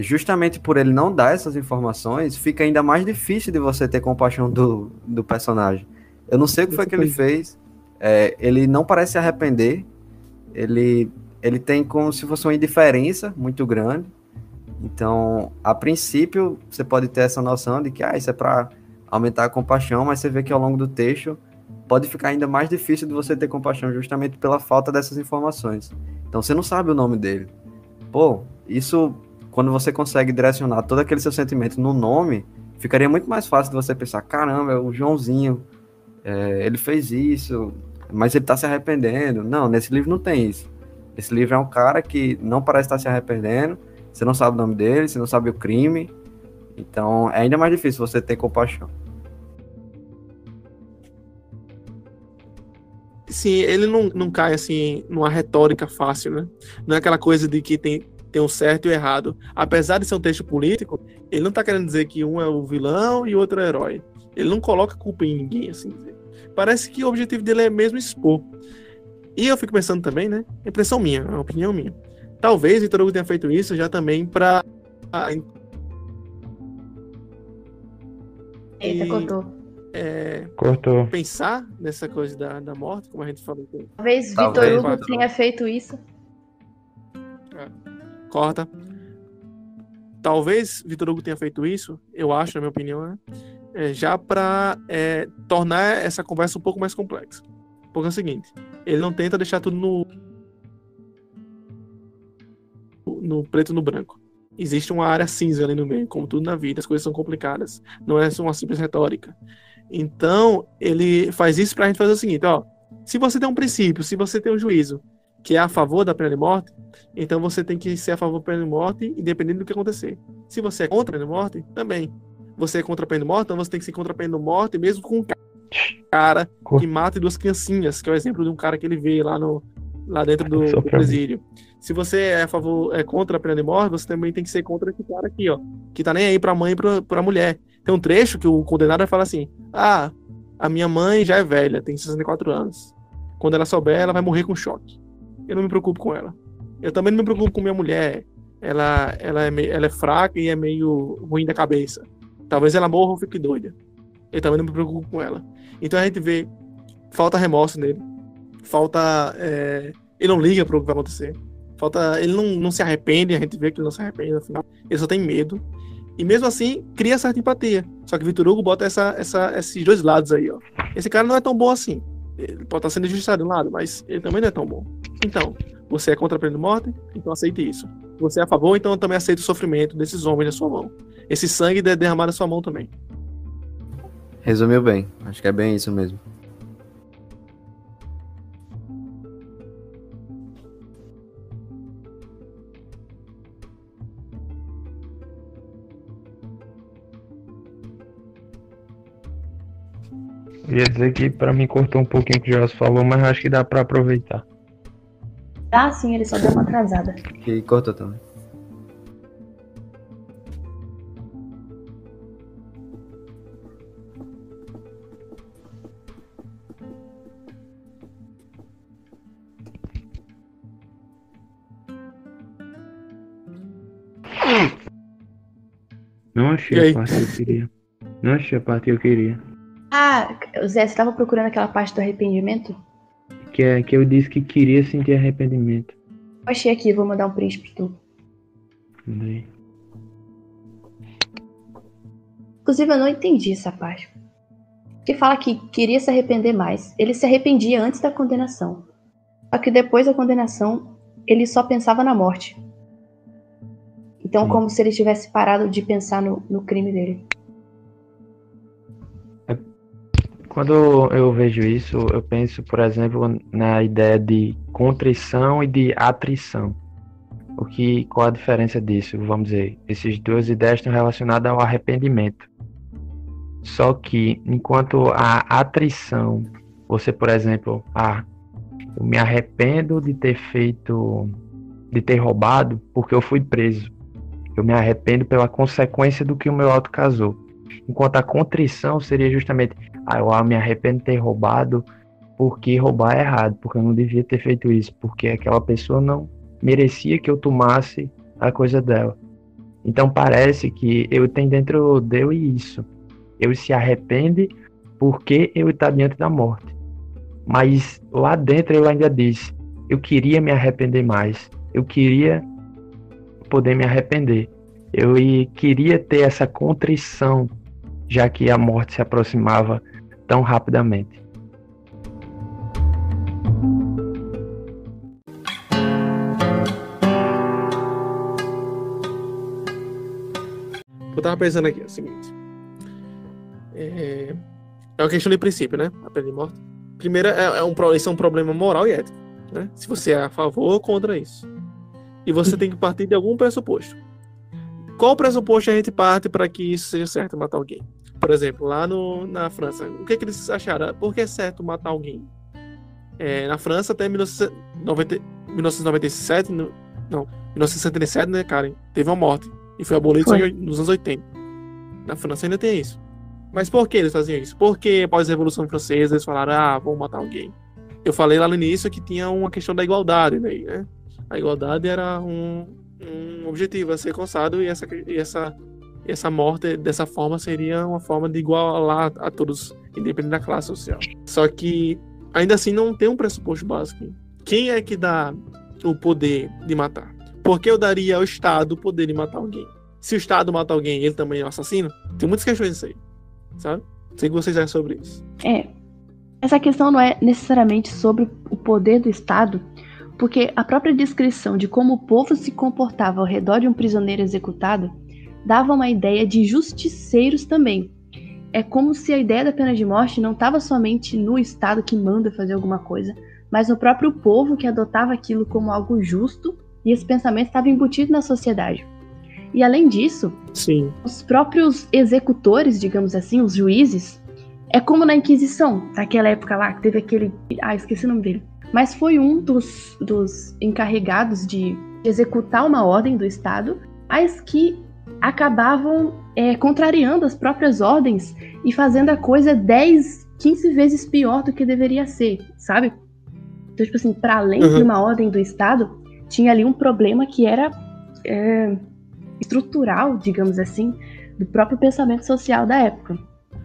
justamente por ele não dar essas informações, fica ainda mais difícil de você ter compaixão do personagem. Eu não sei o que foi que ele fez, ele não parece se arrepender, ele tem como se fosse uma indiferença muito grande. Então, a princípio, você pode ter essa noção de que isso é para aumentar a compaixão, mas você vê que ao longo do texto pode ficar ainda mais difícil de você ter compaixão justamente pela falta dessas informações. Então, você não sabe o nome dele. Pô, isso, quando você consegue direcionar todo aquele seu sentimento no nome, ficaria muito mais fácil de você pensar, caramba, é o Joãozinho, ele fez isso, mas ele tá se arrependendo. Não, nesse livro não tem isso. Esse livro é um cara que não parece estar se arrependendo, você não sabe o nome dele, você não sabe o crime, então é ainda mais difícil você ter compaixão. Sim, ele não cai assim numa retórica fácil, né? Não é aquela coisa de que tem um certo e o errado. Apesar de ser um texto político, ele não tá querendo dizer que um é o vilão e o outro é o herói. Ele não coloca culpa em ninguém, assim dizer. Parece que o objetivo dele é mesmo expor. E eu fico pensando também, né? Impressão minha, uma opinião minha. Talvez Victor Hugo tenha feito isso já também para Eita, E cortou. Cortou. pensar nessa coisa da morte, como a gente falou. Talvez Talvez, Vitor Hugo mas- tenha feito isso. Corta. Talvez Vitor Hugo tenha feito isso, eu acho, na minha opinião, né? Já para tornar essa conversa um pouco mais complexa. Porque é o seguinte, ele não tenta deixar tudo no preto e no branco. Existe uma área cinza ali no meio, como tudo na vida, as coisas são complicadas. Não é só uma simples retórica. Então, ele faz isso pra gente fazer o seguinte, ó. Se você tem um princípio, se você tem um juízo que é a favor da pena de morte, então você tem que ser a favor da pena de morte, independente do que acontecer. Se você é contra a pena de morte, também. Você é contra a pena de morte, então você tem que ser contra a pena de morte, mesmo com um cara que mata duas criancinhas, que é o exemplo de um cara que ele vê lá dentro do presídio. Se você é contra a pena de morte, você também tem que ser contra esse cara aqui, ó, que tá nem aí pra mãe e pra mulher. Tem um trecho que o condenado vai falar assim: a minha mãe já é velha, tem 64 anos. Quando ela souber, ela vai morrer com choque. Eu não me preocupo com ela. Eu também não me preocupo com minha mulher. Ela é fraca e é meio ruim da cabeça. Talvez ela morra ou fique doida. Eu também não me preocupo com ela. Então a gente vê, falta remorso nele. Falta... ele não liga para o que vai acontecer. Ele não se arrepende, a gente vê que ele não se arrepende no final. Ele só tem medo. E mesmo assim, cria certa empatia. Só que Vitor Hugo bota esses dois lados aí, ó. Esse cara não é tão bom assim. Ele pode estar sendo injustiçado de um lado, mas ele também não é tão bom. Então, você é contra a pena de morte? Então aceite isso. Você é a favor? Então eu também aceito o sofrimento desses homens na sua mão. Esse sangue derramado na sua mão também. Resumiu bem. Acho que é bem isso mesmo. Eu ia dizer que pra mim cortou um pouquinho o que o Joss falou, mas acho que dá pra aproveitar. Ah, sim, ele só deu uma atrasada. E cortou também. Não achei E aí? a parte que eu queria. Não achei a parte que eu queria. Ah, Zé, você tava procurando aquela parte do arrependimento? Que eu disse que queria sentir arrependimento. Eu achei aqui, vou mandar um print pra tu. Daí. Inclusive, eu não entendi essa parte. Que fala que queria se arrepender mais. Ele se arrependia antes da condenação. Só que depois da condenação, ele só pensava na morte. Então, como se ele tivesse parado de pensar no crime dele. Quando eu vejo isso, eu penso, por exemplo, na ideia de contrição e de atrição. Qual a diferença disso? Vamos dizer, essas duas ideias estão relacionadas ao arrependimento. Só que, enquanto a atrição, você, por exemplo, eu me arrependo de ter roubado porque eu fui preso. Eu me arrependo pela consequência do que o meu auto causou. Enquanto a contrição seria justamente, eu me arrependo de ter roubado porque roubar é errado, porque eu não devia ter feito isso, porque aquela pessoa não merecia que eu tomasse a coisa dela. Então parece que eu tenho dentro de eu isso. Eu se arrepende porque eu está diante da morte. Mas lá dentro eu ainda disse, eu queria me arrepender mais. Eu queria poder me arrepender. Eu queria ter essa contrição, já que a morte se aproximava tão rapidamente. Eu tava pensando aqui, é o seguinte. É uma questão de princípio, né? A pena de morte. Primeiro, isso é um problema moral e ético, né? Se você é a favor ou contra isso. E você tem que partir de algum pressuposto. Qual pressuposto a gente parte para que isso seja certo, matar alguém? Por exemplo, lá na França, o que eles acharam? Por que é certo matar alguém? Na França, até 1997, 1977, né, Karen? Teve uma morte. E foi abolido nos anos 80. Na França ainda tem isso. Mas por que eles faziam isso? Porque após a Revolução Francesa eles falaram, vamos matar alguém. Eu falei lá no início que tinha uma questão da igualdade daí, né? A igualdade era um objetivo a ser alcançado e essa morte dessa forma seria uma forma de igualar a todos, independente da classe social. Só que ainda assim não tem um pressuposto básico. Quem é que dá o poder de matar? Por que eu daria ao Estado o poder de matar alguém? Se o Estado mata alguém, ele também é um assassino? Tem muitas questões disso aí, sabe? Sei que vocês acham sobre isso. Essa questão não é necessariamente sobre o poder do Estado, porque a própria descrição de como o povo se comportava ao redor de um prisioneiro executado dava uma ideia de justiceiros também. É como se a ideia da pena de morte não estava somente no Estado que manda fazer alguma coisa, mas no próprio povo que adotava aquilo como algo justo, e esse pensamento estava embutido na sociedade. E além disso, Sim. os próprios executores, digamos assim, os juízes, é como na Inquisição, naquela época lá, que teve aquele... esqueci o nome dele. Mas foi um dos encarregados de executar uma ordem do Estado, mas que acabavam contrariando as próprias ordens e fazendo a coisa 10, 15 vezes pior do que deveria ser, sabe? Então, tipo assim, para além de uma ordem do Estado, tinha ali um problema que era estrutural, digamos assim, do próprio pensamento social da época.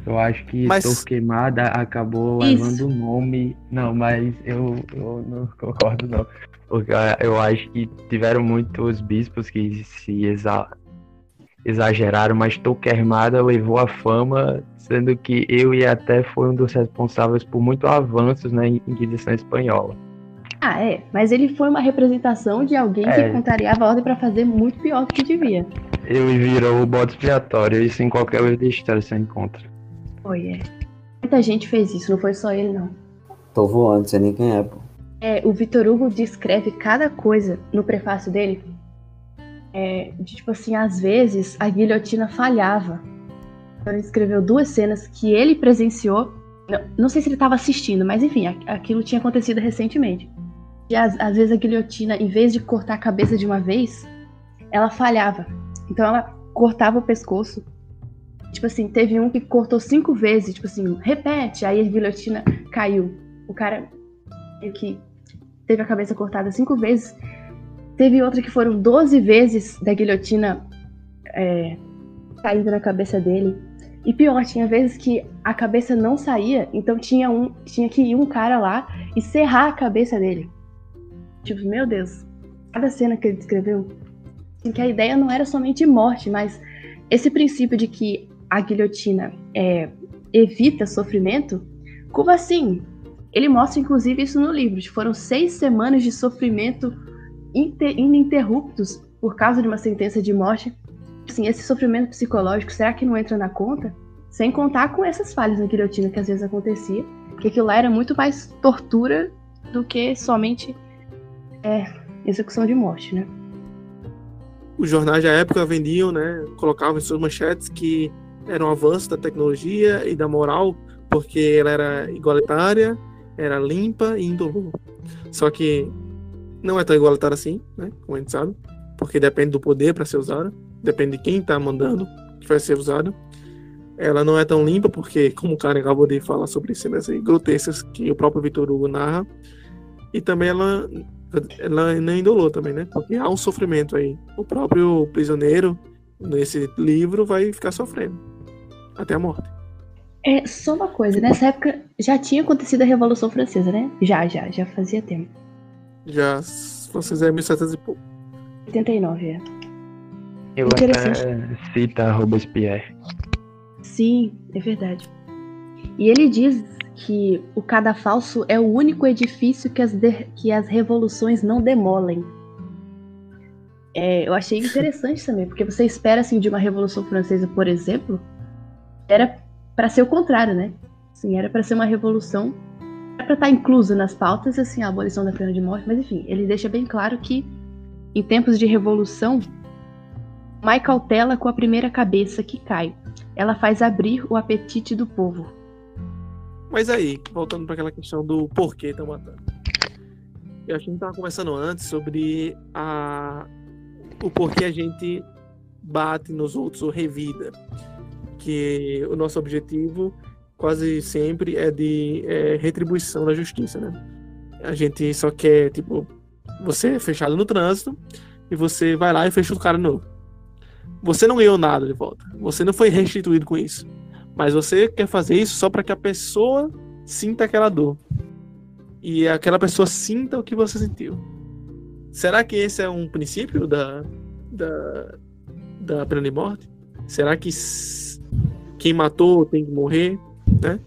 Eu acho que Torquemada acabou levando o nome... Não, mas eu não concordo, não. Porque eu acho que tiveram muitos bispos que se exageraram, mas Torquemada levou a fama, sendo que até foi um dos responsáveis por muitos avanços na Inquisição Espanhola. Mas ele foi uma representação de alguém que contrariava a ordem para fazer muito pior do que devia. Ele virou o bode expiatório, isso em qualquer livro de história você encontra. Muita gente fez isso, não foi só ele, não. Tô voando, sei nem quem é, pô. O Vitor Hugo descreve cada coisa no prefácio dele. Tipo assim, às vezes a guilhotina falhava. Ele escreveu 2 cenas que ele presenciou. Não sei se ele estava assistindo, mas enfim, aquilo tinha acontecido recentemente. E às vezes a guilhotina, em vez de cortar a cabeça de uma vez, ela falhava. Então ela cortava o pescoço. Tipo assim, teve um que cortou 5 vezes, tipo assim, repete, aí a guilhotina caiu. O cara que teve a cabeça cortada 5 vezes. Teve outra que foram 12 vezes da guilhotina caindo na cabeça dele. E pior, tinha vezes que a cabeça não saía, então tinha que ir um cara lá e serrar a cabeça dele. Tipo, meu Deus, cada cena que ele descreveu, assim, que a ideia não era somente morte, mas esse princípio de que a guilhotina evita sofrimento, como assim? Ele mostra, inclusive, isso no livro. Foram 6 semanas de sofrimento ininterruptos por causa de uma sentença de morte. Assim, esse sofrimento psicológico, será que não entra na conta? Sem contar com essas falhas na guilhotina que às vezes acontecia, porque aquilo lá era muito mais tortura do que somente execução de morte, né? Os jornais da época vendiam, né, colocavam em suas manchetes que era um avanço da tecnologia e da moral, porque ela era igualitária, era limpa e indolor. Só que não é tão igualitária assim, né, como a gente sabe, porque depende do poder para ser usada, depende de quem está mandando que vai ser usado. Ela não é tão limpa porque, como o cara acabou de falar sobre cenas grotescas que o próprio Vitor Hugo narra, e também ela não é indolor também, né, porque há um sofrimento aí. O próprio prisioneiro nesse livro vai ficar sofrendo até a morte. Só uma coisa, nessa época já tinha acontecido a Revolução Francesa, né? Já fazia tempo. Já, se vocês é 1700 e pouco. 89, Eu até cita Robespierre. Sim, é verdade. E ele diz que o cadafalso é o único edifício que as revoluções não demolem. Eu achei interessante também, porque você espera assim de uma Revolução Francesa, por exemplo, era para ser o contrário, né? Assim, era para ser uma revolução, era para estar inclusa nas pautas, assim, a abolição da pena de morte, mas enfim, ele deixa bem claro que em tempos de revolução, mais cautela com a primeira cabeça que cai. Ela faz abrir o apetite do povo. Mas aí, voltando para aquela questão do porquê estão matando. Eu acho que a gente estava conversando antes sobre o porquê a gente bate nos outros ou revida. Que o nosso objetivo quase sempre é de retribuição da justiça, né? A gente só quer, tipo, você é fechado no trânsito e você vai lá e fecha o cara novo. você não ganhou nada de volta. Você não foi restituído com isso. Mas você quer fazer isso só para que a pessoa sinta aquela dor. E aquela pessoa sinta o que você sentiu. Será que esse é um princípio da pena de morte? Será que quem matou tem que morrer, né?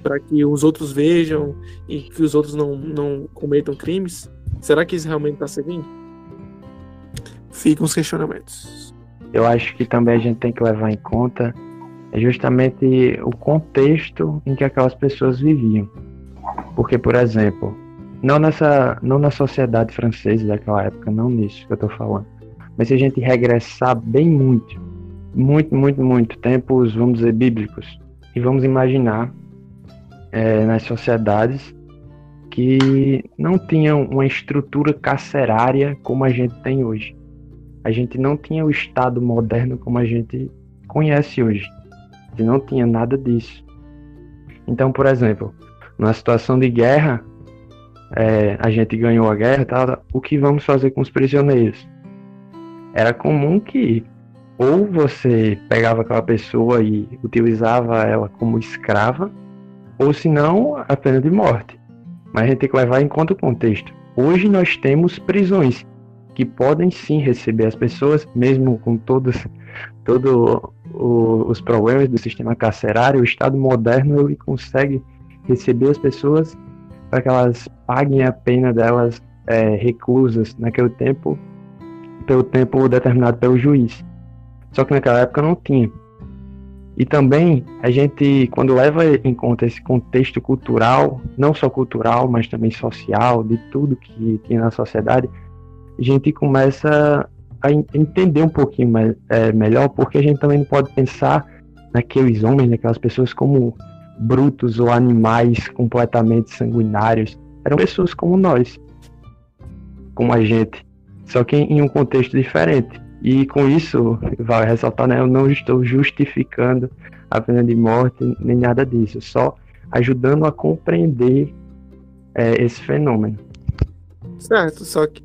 Para que os outros vejam e que os outros não cometam crimes? Será que isso realmente está servindo? Ficam os questionamentos. Eu acho que também a gente tem que levar em conta justamente o contexto em que aquelas pessoas viviam. Porque, por exemplo, não na sociedade francesa daquela época, não nisso que eu estou falando, mas se a gente regressar bem muito tempos, vamos dizer, bíblicos, e vamos imaginar nas sociedades que não tinham uma estrutura carcerária como a gente tem hoje. A gente não tinha o Estado moderno como a gente conhece hoje. A gente não tinha nada disso. Então, por exemplo, numa situação de guerra, a gente ganhou a guerra, tá? O que vamos fazer com os prisioneiros? Era comum que ou você pegava aquela pessoa e utilizava ela como escrava, ou se não, a pena de morte. Mas a gente tem que levar em conta o contexto. Hoje nós temos prisões que podem sim receber as pessoas, mesmo com todos os problemas do sistema carcerário. O Estado moderno ele consegue receber as pessoas para que elas paguem a pena delas reclusas naquele tempo, pelo tempo determinado pelo juiz. Só que naquela época não tinha. E também a gente, quando leva em conta esse contexto cultural, não só cultural, mas também social, de tudo que tinha na sociedade, a gente começa a entender um pouquinho melhor, porque a gente também não pode pensar naqueles homens, naquelas pessoas como brutos ou animais completamente sanguinários. Eram pessoas como nós, como a gente, só que em um contexto diferente. E com isso, vale ressaltar, né, eu não estou justificando a pena de morte nem nada disso, só ajudando a compreender esse fenômeno. Certo, só que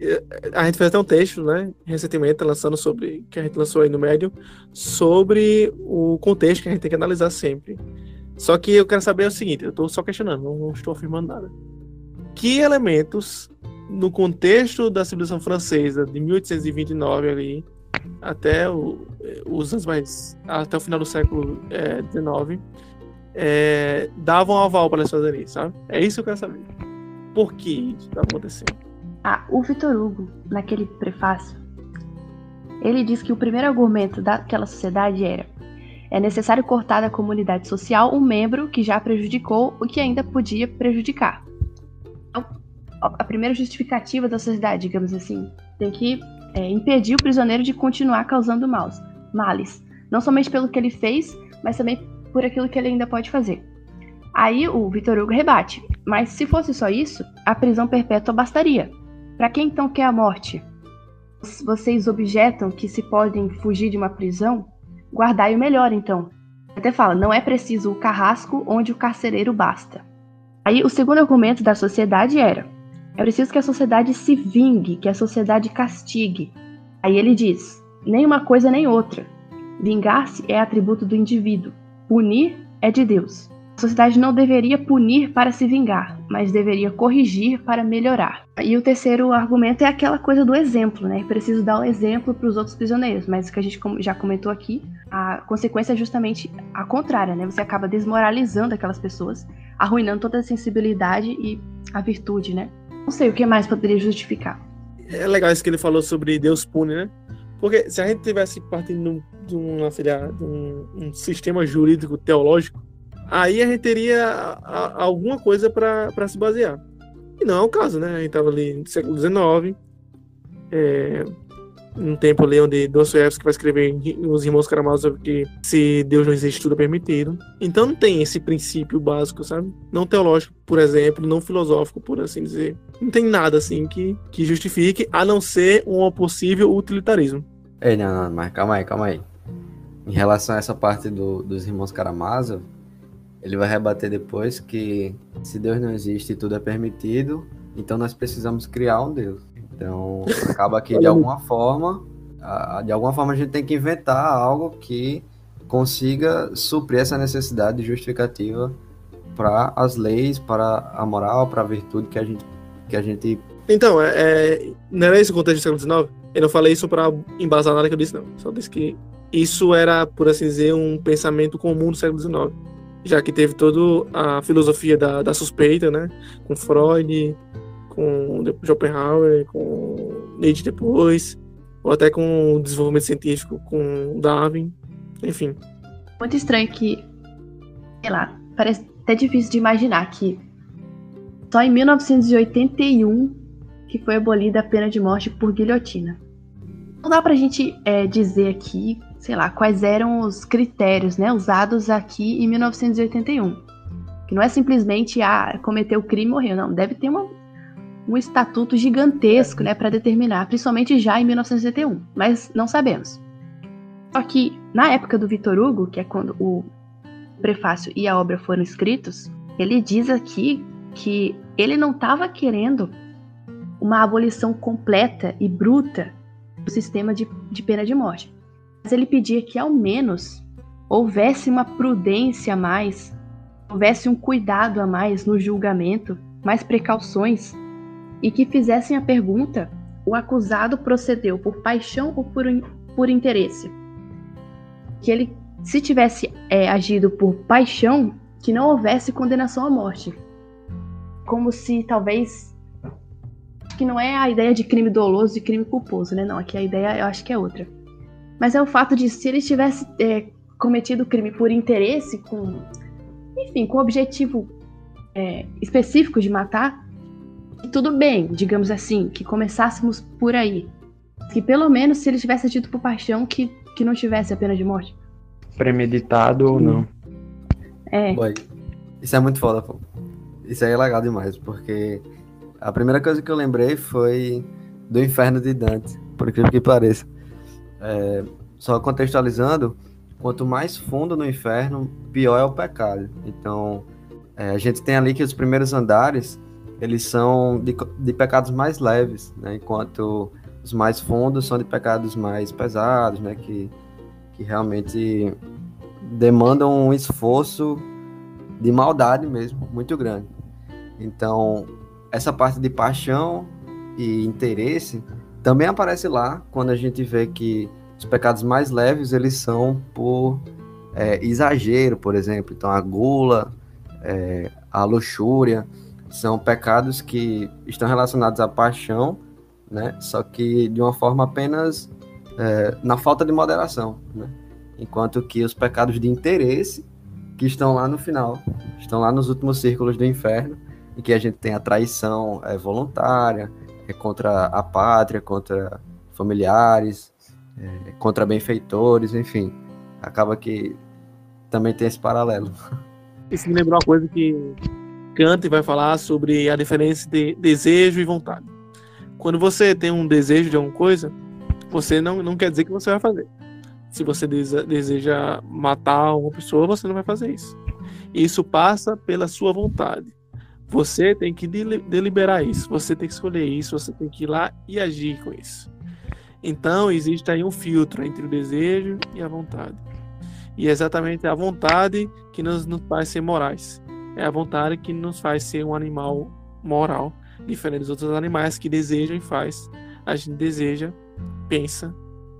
a gente fez até um texto, né, recentemente, que a gente lançou aí no Medium, sobre o contexto que a gente tem que analisar sempre. Só que eu quero saber o seguinte, eu estou só questionando, não estou afirmando nada. Que elementos, no contexto da civilização francesa, de 1829 ali, até os anos até o final do século XIX, davam aval para eles fazerem isso, sabe? É isso que eu quero saber. Por que isso está acontecendo? O Victor Hugo, naquele prefácio, ele diz que o primeiro argumento daquela sociedade é necessário cortar da comunidade social um membro que já prejudicou o que ainda podia prejudicar. Então, a primeira justificativa da sociedade, digamos assim, tem que impedir o prisioneiro de continuar causando males, não somente pelo que ele fez, mas também por aquilo que ele ainda pode fazer. Aí o Victor Hugo rebate, mas se fosse só isso, a prisão perpétua bastaria. Para quem então quer a morte? Vocês objetam que se podem fugir de uma prisão? Guardai o melhor então. Até fala, não é preciso o carrasco onde o carcereiro basta. Aí o segundo argumento da sociedade é preciso que a sociedade se vingue, que a sociedade castigue. Aí ele diz, nem uma coisa nem outra. Vingar-se é atributo do indivíduo, punir é de Deus. A sociedade não deveria punir para se vingar, mas deveria corrigir para melhorar. E o terceiro argumento é aquela coisa do exemplo, né? Preciso dar um exemplo para os outros prisioneiros, mas o que a gente já comentou aqui, a consequência é justamente a contrária, né? Você acaba desmoralizando aquelas pessoas, arruinando toda a sensibilidade e a virtude, né? Não sei o que mais poderia justificar. É legal isso que ele falou sobre Deus pune, né? Porque se a gente tivesse partindo de um sistema jurídico teológico, aí a gente teria alguma coisa para se basear. E não é o caso, né? A gente estava ali no século XIX, um tempo ali onde Dostoiévski vai escrever os Irmãos Karamazov que se Deus não existe, tudo é permitido. Então não tem esse princípio básico, sabe? Não teológico, por exemplo, não filosófico, por assim dizer. Não tem nada assim que justifique, a não ser um possível utilitarismo. Não, mas calma aí. Em relação a essa parte dos Irmãos Karamazov, ele vai rebater depois que se Deus não existe e tudo é permitido, então nós precisamos criar um Deus. Então, acaba que de alguma forma De alguma forma a gente tem que inventar algo que consiga suprir essa necessidade justificativa para as leis, para a moral, para a virtude que a gente... Então, não era esse o contexto do século XIX? Eu não falei isso para embasar nada que eu disse, não. Só disse que isso era, por assim dizer, um pensamento comum do século XIX. Já que teve toda a filosofia da suspeita, né? Com Freud, com Schopenhauer, com Nietzsche depois, ou até com o desenvolvimento científico, com Darwin, enfim. Muito estranho que, sei lá, parece até difícil de imaginar que só em 1981 que foi abolida a pena de morte por guilhotina. Não dá pra gente dizer aqui, sei lá, quais eram os critérios, né, usados aqui em 1981. Que não é simplesmente, cometeu o crime e morreu, não. Deve ter um estatuto gigantesco, né, para determinar, principalmente já em 1961, mas não sabemos. Só que, na época do Victor Hugo, que é quando o prefácio e a obra foram escritos, ele diz aqui que ele não estava querendo uma abolição completa e bruta do sistema de pena de morte. Mas ele pedia que, ao menos, houvesse uma prudência a mais, houvesse um cuidado a mais no julgamento, mais precauções, e que fizessem a pergunta: o acusado procedeu por paixão ou por interesse? Que ele, se tivesse agido por paixão, que não houvesse condenação à morte. Como se talvez... que não é a ideia de crime doloso e crime culposo, né? Não, aqui a ideia eu acho que é outra. Mas é o fato de, se ele tivesse cometido o crime por interesse, com o objetivo específico de matar, tudo bem, digamos assim, que começássemos por aí. Que pelo menos, se ele tivesse agido por paixão, que não tivesse a pena de morte. Premeditado ou não. Boy, isso é muito foda, pô. Isso aí é legal demais, porque a primeira coisa que eu lembrei foi do Inferno de Dante, por incrível que pareça. Só contextualizando, quanto mais fundo no inferno, pior é o pecado. Então, a gente tem ali que os primeiros andares, eles são de pecados mais leves, né? Enquanto os mais fundos são de pecados mais pesados, né? Que realmente demandam um esforço de maldade mesmo, muito grande. Então, essa parte de paixão e interesse também aparece lá quando a gente vê que os pecados mais leves, eles são por exagero, por exemplo. Então, a gula, a luxúria, são pecados que estão relacionados à paixão, né? Só que de uma forma apenas na falta de moderação, né? Enquanto que os pecados de interesse, que estão lá no final, estão lá nos últimos círculos do inferno, em que a gente tem a traição voluntária, contra a pátria, contra familiares, contra benfeitores, enfim. Acaba que também tem esse paralelo. Isso me lembrou uma coisa que Kant vai falar sobre a diferença de desejo e vontade. Quando você tem um desejo de alguma coisa, você não quer dizer que você vai fazer. Se você deseja matar uma pessoa, você não vai fazer isso. Isso passa pela sua vontade. Você tem que deliberar isso, você tem que escolher isso, você tem que ir lá e agir com isso. Então, existe aí um filtro entre o desejo e a vontade. E é exatamente a vontade que nos faz ser morais. É a vontade que nos faz ser um animal moral, diferente dos outros animais que desejam e faz. A gente deseja, pensa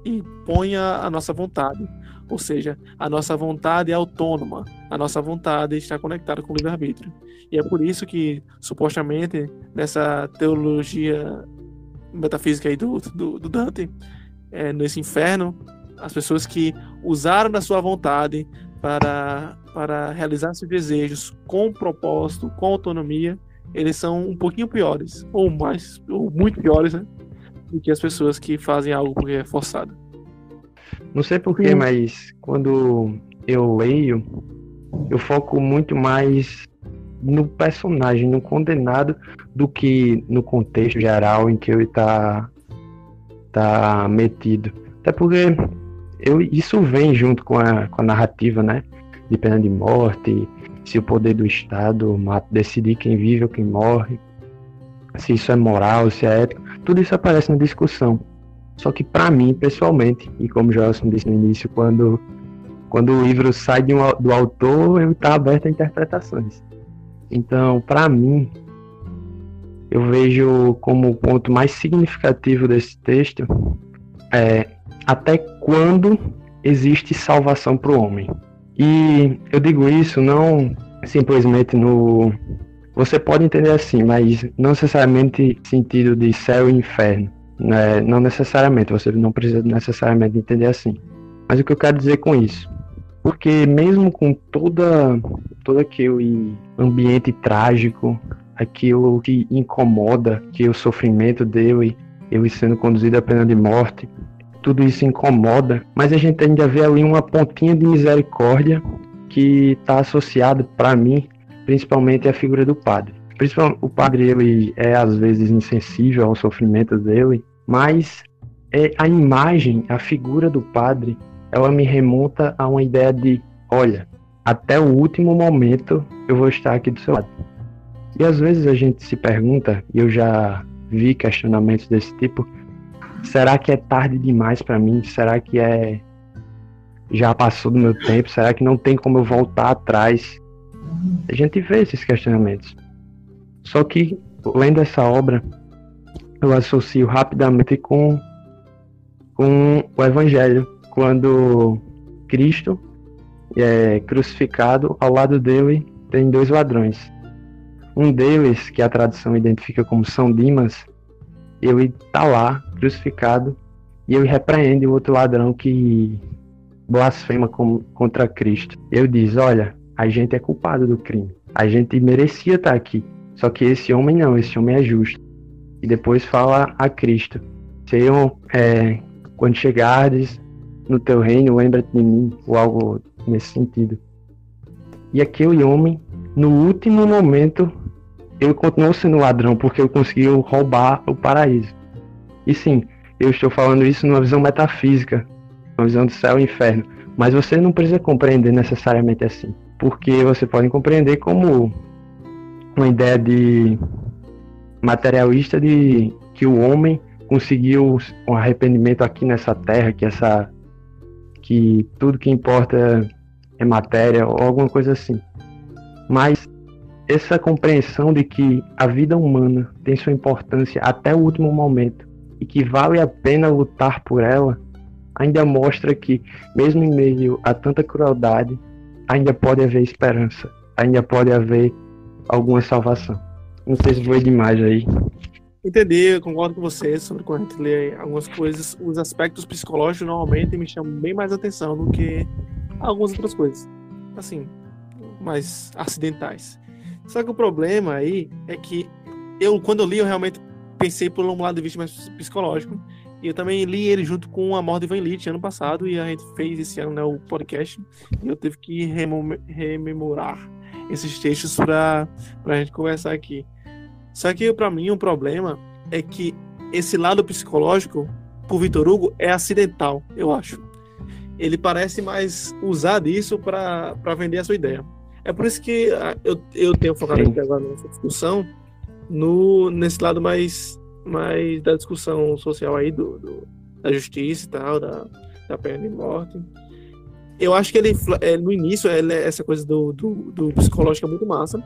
e põe a nossa vontade. Ou seja, a nossa vontade é autônoma, a nossa vontade está conectada com o livre-arbítrio. E é por isso que, supostamente, nessa teologia metafísica aí do Dante, nesse inferno, as pessoas que usaram da sua vontade para realizar seus desejos com propósito, com autonomia, eles são um pouquinho piores, ou muito piores, né, do que as pessoas que fazem algo porque é forçado. Não sei porquê, mas quando eu leio, eu foco muito mais no personagem, no condenado, do que no contexto geral em que ele tá metido. Até porque isso vem junto com a narrativa, né? De pena de morte, se o poder do Estado decidir quem vive ou quem morre, se isso é moral, se é ético, tudo isso aparece na discussão. Só que para mim, pessoalmente, e como o Joelson disse no início, quando o livro sai do autor, ele está aberto a interpretações. Então, para mim, eu vejo como o ponto mais significativo desse texto até quando existe salvação para o homem. E eu digo isso não simplesmente no... Você pode entender assim, mas não necessariamente no sentido de céu e inferno. Né? Não necessariamente, você não precisa necessariamente entender assim. Mas o que eu quero dizer com isso? Porque mesmo com todo aquele ambiente trágico, aquilo que incomoda, que o sofrimento dele, ele sendo conduzido à pena de morte, tudo isso incomoda, mas a gente ainda vê ali uma pontinha de misericórdia que está associada, para mim, principalmente à figura do padre. O padre, ele é às vezes insensível ao sofrimento dele, mas a imagem, a figura do padre, ela me remonta a uma ideia de, olha, até o último momento eu vou estar aqui do seu lado. E às vezes a gente se pergunta, e eu já vi questionamentos desse tipo, será que é tarde demais para mim? Será que já passou do meu tempo? Será que não tem como eu voltar atrás? A gente vê esses questionamentos. Só que, lendo essa obra, eu associo rapidamente com o Evangelho, quando Cristo é crucificado, ao lado dele tem 2 ladrões. Um deles, que a tradução identifica como São Dimas, ele está lá, crucificado, e ele repreende o outro ladrão que blasfema contra Cristo. Ele diz, olha, a gente é culpado do crime, a gente merecia estar aqui, só que esse homem não, esse homem é justo. E depois fala a Cristo, quando chegares no teu reino, lembra-te de mim, ou algo nesse sentido. E aquele homem, no último momento, ele continuou sendo ladrão, porque ele conseguiu roubar o paraíso. E sim, eu estou falando isso numa visão metafísica, uma visão do céu e inferno, mas você não precisa compreender necessariamente assim, porque você pode compreender como uma ideia de materialista de que o homem conseguiu um arrependimento aqui nessa terra, que tudo que importa é matéria ou alguma coisa assim. Mas essa compreensão de que a vida humana tem sua importância até o último momento e que vale a pena lutar por ela, ainda mostra que, mesmo em meio a tanta crueldade, ainda pode haver esperança, ainda pode haver alguma salvação. Não sei se foi demais aí. Entendi, eu concordo com você sobre quando a gente lê algumas coisas. Os aspectos psicológicos normalmente me chamam bem mais atenção do que algumas outras coisas, assim, mais acidentais. Só que o problema aí é que quando eu li, eu realmente pensei por um lado de vista mais psicológico. E eu também li ele junto com A Morte de Ivan Illich ano passado, e a gente fez esse ano, né, o podcast, e eu tive que rememorar esses textos pra gente conversar aqui. Só que para mim o problema é que esse lado psicológico, por Vitor Hugo, é acidental, eu acho. Ele parece mais usar disso para vender a sua ideia. É por isso que eu tenho focado aqui agora nessa discussão, nesse lado mais da discussão social aí da justiça e tal, da pena de morte. Eu acho que ele, no início, essa coisa do psicológico é muito massa.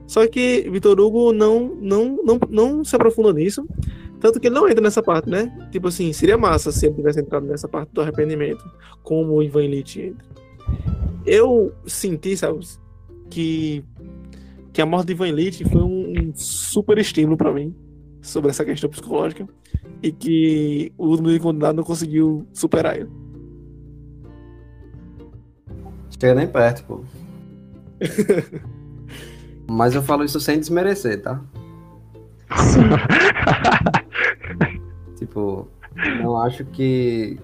Só que Vitor Hugo não se aprofunda nisso, tanto que ele não entra nessa parte, né? Tipo assim, seria massa se ele tivesse entrado nessa parte do arrependimento, como o Ivan Illich entra. Eu senti, sabe, que A Morte de Ivan Illich foi um super estímulo pra mim sobre essa questão psicológica e que o Último Condenado não conseguiu superar ele. Chega nem perto, pô. Mas eu falo isso sem desmerecer, tá? Tipo, não acho que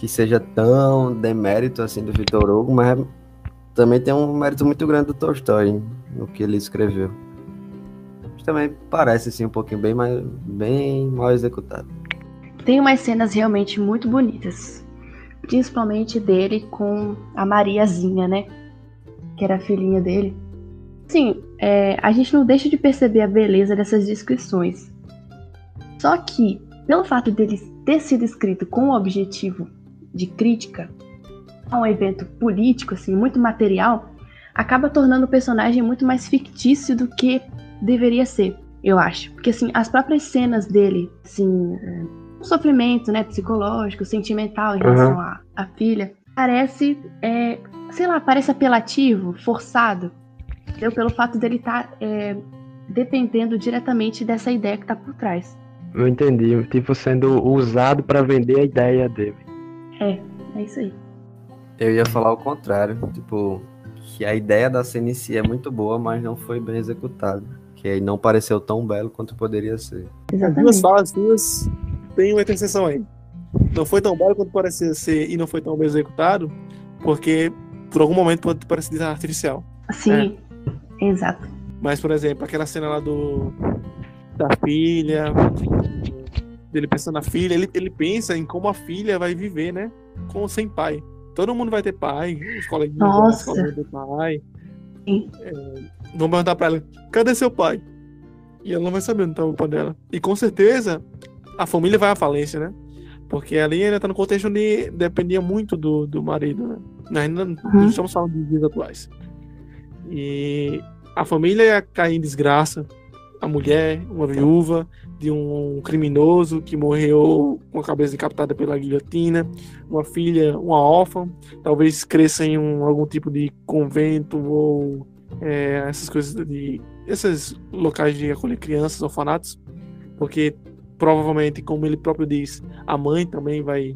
seja tão demérito assim do Vitor Hugo, mas também tem um mérito muito grande do Tolstói no que ele escreveu. Mas também parece assim um pouquinho bem mal executado. Tem umas cenas realmente muito bonitas, principalmente dele com a Mariazinha, né? Que era a filhinha dele. Sim, a gente não deixa de perceber a beleza dessas descrições. Só que, pelo fato deles ter sido escrito com o objetivo de crítica a um evento político, assim, muito material, acaba tornando o personagem muito mais fictício do que deveria ser, eu acho. Porque, assim, as próprias cenas dele, assim, o sofrimento, né, psicológico, sentimental em relação à filha, parece, sei lá, parece apelativo, forçado, entendeu? Pelo fato dele estar dependendo diretamente dessa ideia que tá por trás. Eu entendi, tipo, sendo usado pra vender a ideia dele. É isso aí. Eu ia falar o contrário, tipo, que a ideia da cena em si é muito boa, mas não foi bem executada. Que aí não pareceu tão belo quanto poderia ser. Exatamente. Duas falas suas, tem uma interseção aí. Não foi tão belo quanto parecia ser e não foi tão bem executado, porque por algum momento pode parecer artificial. Sim, exato. Mas, por exemplo, aquela cena lá da filha, dele pensando na filha, ele pensa em como a filha vai viver, né? Sem pai. Todo mundo vai ter pai, os coleguinhas da escola vão ter pai. Sim. Vão perguntar pra ela, cadê seu pai? E ela não vai saber onde tá o pai dela. E com certeza, a família vai à falência, né? Porque ali ainda tá no contexto onde dependia muito do marido, né? Nós ainda não estamos falando de dias atuais. E a família ia cair em desgraça. A mulher, uma viúva de um criminoso que morreu com a cabeça decapitada pela guilhotina, uma filha, uma órfã, talvez cresça em algum tipo de convento ou essas coisas esses locais de acolher crianças, orfanatos, porque provavelmente, como ele próprio diz, a mãe também vai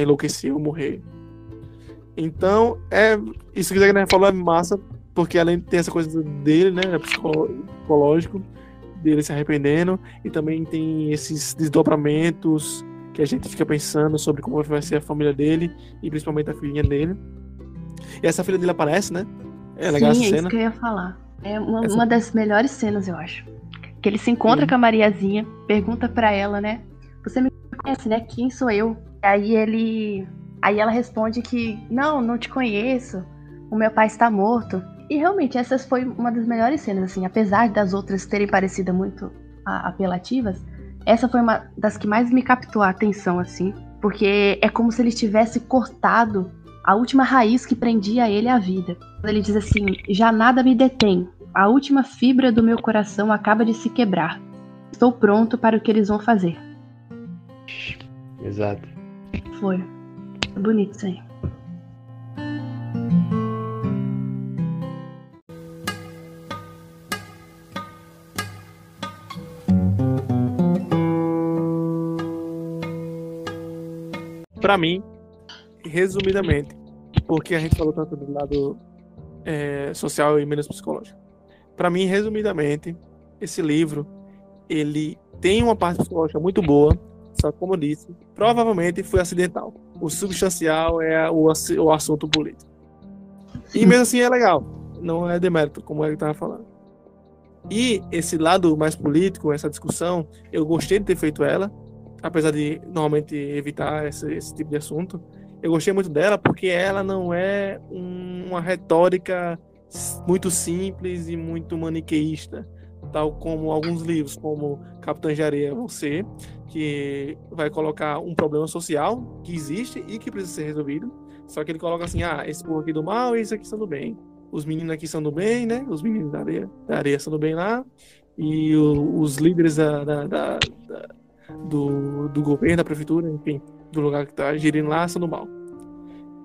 enlouquecer ou morrer. Então, isso que você falou é massa, porque além de ter essa coisa dele, né, psicológico, dele se arrependendo, e também tem esses desdobramentos que a gente fica pensando sobre como vai ser a família dele, e principalmente a filhinha dele. E essa filha dele aparece, né? É legal essa cena. Sim, é isso que eu ia falar. É uma das melhores cenas, eu acho. Que ele se encontra com a Mariazinha, pergunta pra ela, né? Você me conhece, né? Quem sou eu? Aí ela responde que não te conheço. O meu pai está morto. E realmente, essa foi uma das melhores cenas, assim. Apesar das outras terem parecido muito apelativas, essa foi uma das que mais me captou a atenção, assim. Porque é como se ele tivesse cortado a última raiz que prendia ele à vida. Ele diz assim, já nada me detém. A última fibra do meu coração acaba de se quebrar. Estou pronto para o que eles vão fazer. Exato. Foi. Bonito isso aí. Pra mim, resumidamente, porque a gente falou tanto do lado social e menos psicológico. Pra mim, resumidamente, esse livro, ele tem uma parte psicológica muito boa, só que, como eu disse, provavelmente foi acidental. O substancial é o assunto político. E mesmo assim é legal, não é demérito, como ele estava falando. E esse lado mais político, essa discussão, eu gostei de ter feito ela, apesar de normalmente evitar esse tipo de assunto. Eu gostei muito dela porque ela não é uma retórica muito simples e muito maniqueísta, tal como alguns livros, como Capitães de Areia vão ser, que vai colocar um problema social que existe e que precisa ser resolvido, só que ele coloca assim, esse povo aqui do mal e esse aqui são do bem. Os meninos aqui são do bem, né? Os meninos da areia são do bem lá, e os líderes do governo, da prefeitura, enfim, do lugar que tá gerindo lá, são do mal.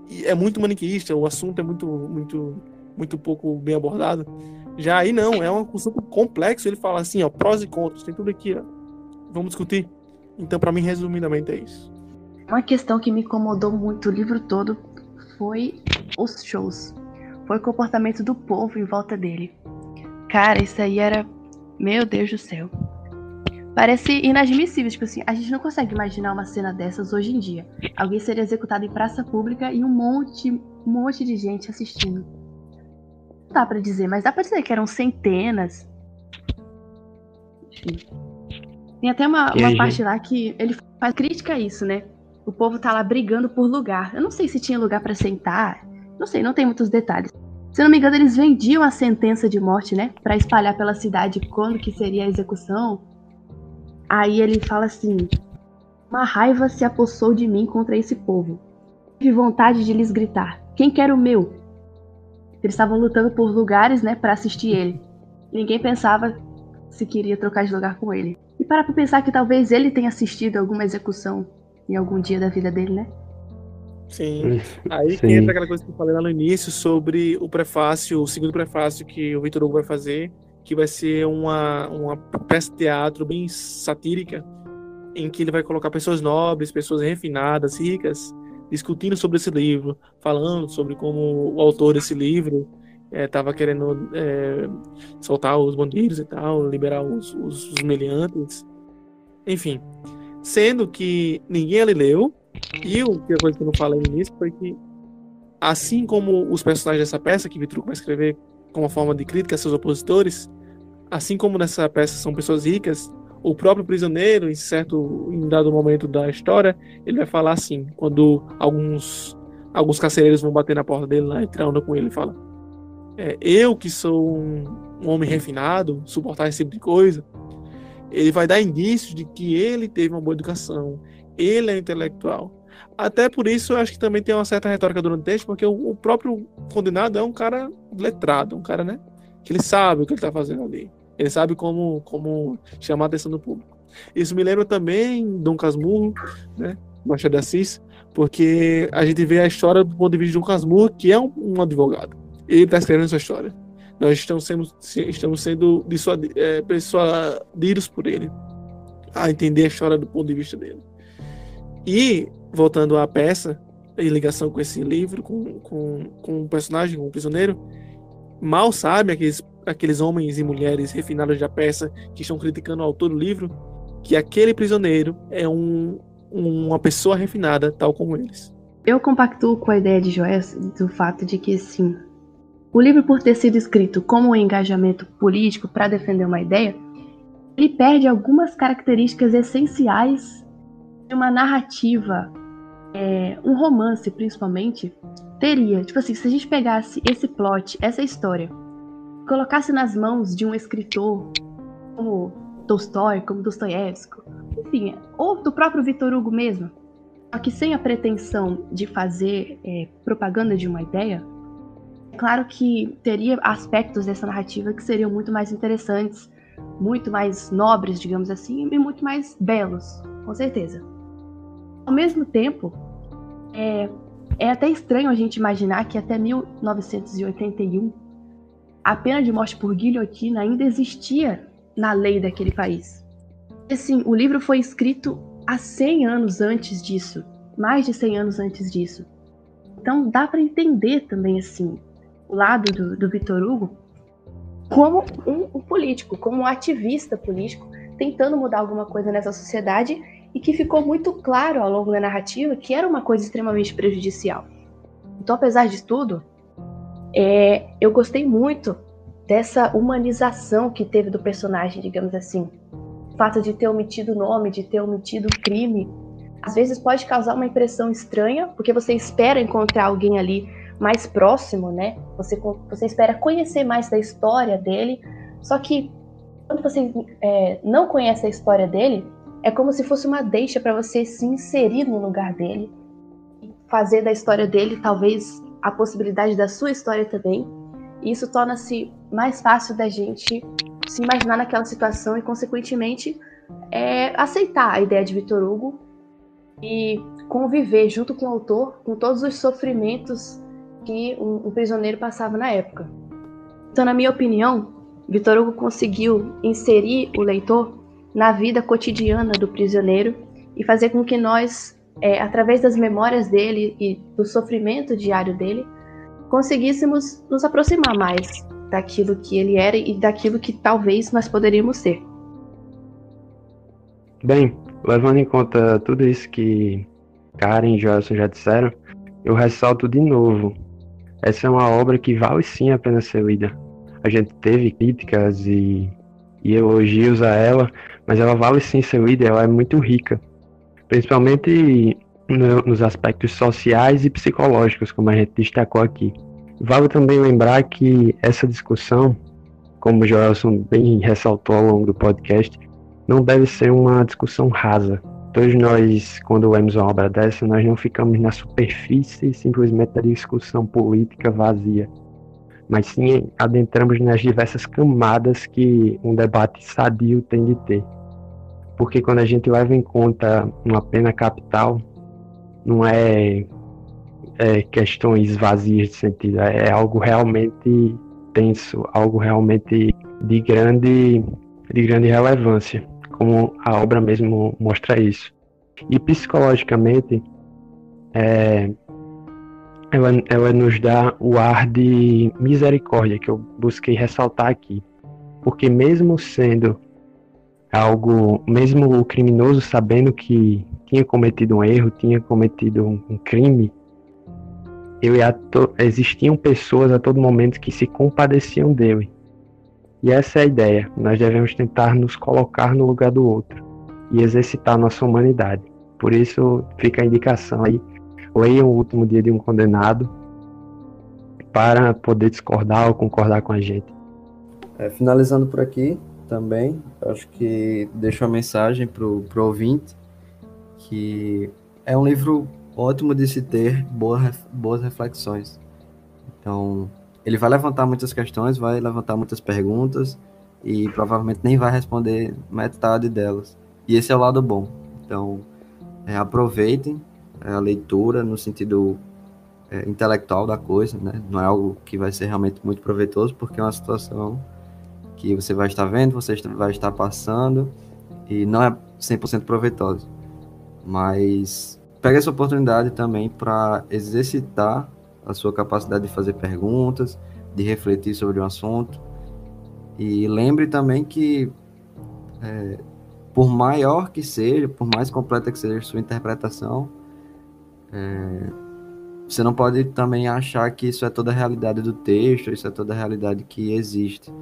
E é muito maniqueísta, o assunto é muito pouco bem abordado. Já aí não, é um assunto complexo, ele fala assim, prós e contras, tem tudo aqui, vamos discutir. Então, pra mim, resumidamente, é isso. Uma questão que me incomodou muito o livro todo foi os shows. Foi o comportamento do povo em volta dele. Cara, isso aí era... Meu Deus do céu. Parece inadmissível, tipo assim, a gente não consegue imaginar uma cena dessas hoje em dia. Alguém seria executado em praça pública e um monte de gente assistindo. Não dá pra dizer, mas dá pra dizer que eram centenas. Enfim. Tem até uma parte lá que ele faz crítica a isso, né? O povo tá lá brigando por lugar. Eu não sei se tinha lugar pra sentar. Não sei, não tem muitos detalhes. Se eu não me engano, eles vendiam a sentença de morte, né? Pra espalhar pela cidade quando que seria a execução. Aí ele fala assim, Uma raiva se apossou de mim contra esse povo. Tive vontade de lhes gritar: quem quer o meu? Eles estavam lutando por lugares, né, para assistir ele. Ninguém pensava se queria trocar de lugar com ele. E para pra pensar que talvez ele tenha assistido alguma execução em algum dia da vida dele, né? Sim. Aí que Sim. entra aquela coisa que eu falei lá no início sobre o prefácio, o segundo prefácio que o Vitor Hugo vai fazer, que vai ser uma peça de teatro bem satírica, em que ele vai colocar pessoas nobres, pessoas refinadas, ricas, discutindo sobre esse livro, falando sobre como o autor desse livro estava querendo soltar os bandidos e tal, liberar os meliantes, enfim. Sendo que ninguém ali leu, e a coisa que eu não falei no início foi que, assim como os personagens dessa peça, que Vitor Hugo vai escrever como uma forma de crítica a seus opositores, assim como nessa peça são pessoas ricas, o próprio prisioneiro, em dado momento da história, ele vai falar assim, quando alguns carcereiros vão bater na porta dele lá e tirar onda com ele, ele fala: eu que sou um homem refinado, suportar esse tipo de coisa. Ele vai dar indícios de que ele teve uma boa educação, ele é intelectual. Até por isso eu acho que também tem uma certa retórica durante o texto, porque o próprio condenado é um cara letrado, um cara, né, que ele sabe o que ele está fazendo ali. Ele sabe como chamar a atenção do público. Isso me lembra também Dom Casmurro, né, Machado de Assis, porque a gente vê a história do ponto de vista de Dom Casmurro, que é um advogado. Ele está escrevendo essa história. Nós estamos sendo persuadidos por ele a entender a história do ponto de vista dele. E, voltando à peça, em ligação com esse livro, com o personagem, com o prisioneiro, mal sabem aqueles homens e mulheres refinados da peça que estão criticando o autor do livro, que aquele prisioneiro é uma pessoa refinada, tal como eles. Eu compactuo com a ideia de Joyce do fato de que, sim, o livro, por ter sido escrito como um engajamento político para defender uma ideia, ele perde algumas características essenciais de uma narrativa, um romance principalmente, teria. Tipo assim, se a gente pegasse esse plot, essa história, colocasse nas mãos de um escritor como Tolstói, como Dostoiévski, enfim, ou do próprio Vitor Hugo mesmo, só que sem a pretensão de fazer propaganda de uma ideia, é claro que teria aspectos dessa narrativa que seriam muito mais interessantes, muito mais nobres, digamos assim, e muito mais belos, com certeza. Ao mesmo tempo, é até estranho a gente imaginar que até 1981 a pena de morte por guilhotina ainda existia na lei daquele país. Assim, o livro foi escrito há 100 anos antes disso, mais de 100 anos antes disso. Então dá para entender também assim o lado do Vitor Hugo como um político, como um ativista político, tentando mudar alguma coisa nessa sociedade e que ficou muito claro ao longo da narrativa que era uma coisa extremamente prejudicial. Então, apesar de tudo, eu gostei muito dessa humanização que teve do personagem, digamos assim. O fato de ter omitido o nome, de ter omitido o crime, às vezes pode causar uma impressão estranha, porque você espera encontrar alguém ali mais próximo, né? Você espera conhecer mais da história dele, só que quando você não conhece a história dele, é como se fosse uma deixa para você se inserir no lugar dele, fazer da história dele talvez a possibilidade da sua história também, e isso torna-se mais fácil da gente se imaginar naquela situação e, consequentemente, aceitar a ideia de Vitor Hugo e conviver junto com o autor com todos os sofrimentos que um prisioneiro passava na época. Então, na minha opinião, Vitor Hugo conseguiu inserir o leitor na vida cotidiana do prisioneiro e fazer com que nós, através das memórias dele e do sofrimento diário dele, conseguíssemos nos aproximar mais daquilo que ele era e daquilo que talvez nós poderíamos ser. Bem, levando em conta tudo isso que Karen e Joelson já disseram, eu ressalto de novo, essa é uma obra que vale sim a pena ser lida. A gente teve críticas e elogios a ela, mas ela vale sim ser lida, ela é muito rica, principalmente nos aspectos sociais e psicológicos, como a gente destacou aqui. Vale também lembrar que essa discussão, como o Joelson bem ressaltou ao longo do podcast, não deve ser uma discussão rasa. Todos nós, quando lemos uma obra dessa, nós não ficamos na superfície simplesmente da discussão política vazia, mas sim adentramos nas diversas camadas que um debate sadio tem de ter. Porque quando a gente leva em conta uma pena capital, não é questões vazias de sentido, é algo realmente tenso, algo realmente de grande relevância, como a obra mesmo mostra isso. E psicologicamente, ela nos dá o ar de misericórdia que eu busquei ressaltar aqui, porque mesmo sendo mesmo o criminoso sabendo que tinha cometido um erro, tinha cometido um crime, existiam pessoas a todo momento que se compadeciam dele. E essa é a ideia. Nós devemos tentar nos colocar no lugar do outro e exercitar nossa humanidade. Por isso fica a indicação aí. Leiam O Último Dia de um Condenado para poder discordar ou concordar com a gente. Finalizando por aqui também, acho que deixo uma mensagem pro ouvinte, que é um livro ótimo de se ter boas reflexões. Então, ele vai levantar muitas questões, vai levantar muitas perguntas e provavelmente nem vai responder metade delas. E esse é o lado bom. Então, aproveitem a leitura no sentido intelectual da coisa, né? Não é algo que vai ser realmente muito proveitoso, porque é uma situação que você vai estar vendo, você vai estar passando e não é 100% proveitosa. Mas pegue essa oportunidade também para exercitar a sua capacidade de fazer perguntas, de refletir sobre o assunto. E lembre também que, por maior que seja, por mais completa que seja a sua interpretação, você não pode também achar que isso é toda a realidade do texto, isso é toda a realidade que existe.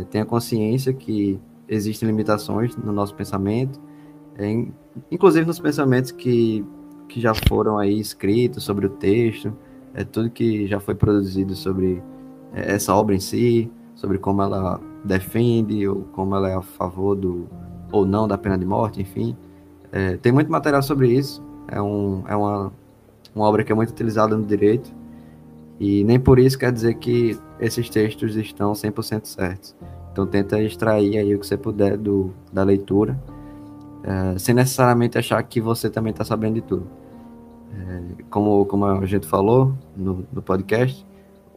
Tenha consciência que existem limitações no nosso pensamento, inclusive nos pensamentos que já foram aí escritos sobre o texto, tudo que já foi produzido sobre essa obra em si, sobre como ela defende, ou como ela é a favor ou não da pena de morte, enfim. Tem muito material sobre isso, é uma obra que é muito utilizada no direito, e nem por isso quer dizer que esses textos estão 100% certos. Então tenta extrair aí o que você puder da leitura, sem necessariamente achar que você também está sabendo de tudo. Como a gente falou no podcast,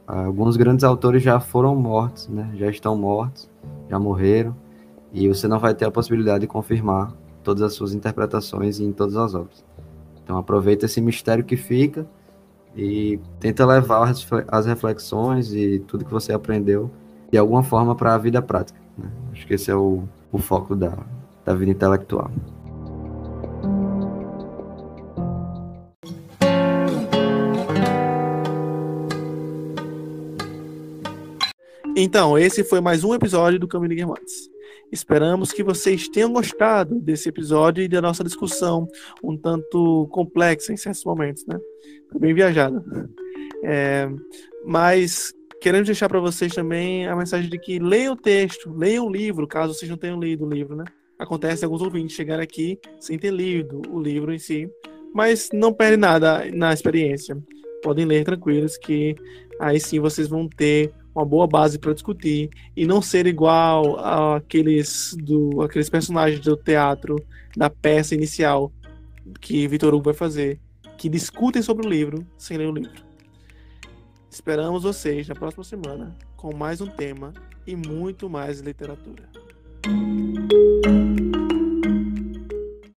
alguns grandes autores já foram mortos, né? Já estão mortos, já morreram, e você não vai ter a possibilidade de confirmar todas as suas interpretações em todas as obras. Então aproveita esse mistério que fica e tenta levar as reflexões e tudo que você aprendeu de alguma forma para a vida prática, né? Acho que esse é o foco da vida intelectual. Então, esse foi mais um episódio do Caminho de Guermantes. Esperamos que vocês tenham gostado desse episódio e da nossa discussão, um tanto complexa em certos momentos, né? Foi bem viajada. Mas queremos deixar para vocês também a mensagem de que leiam o texto, leiam o livro, caso vocês não tenham lido o livro, né? Acontece alguns ouvintes chegarem aqui sem ter lido o livro em si, mas não perde nada na experiência. Podem ler tranquilos, que aí sim vocês vão ter uma boa base para discutir e não ser igual àqueles personagens do teatro, da peça inicial que Vitor Hugo vai fazer, que discutem sobre o livro sem ler o livro. Esperamos vocês na próxima semana com mais um tema e muito mais literatura.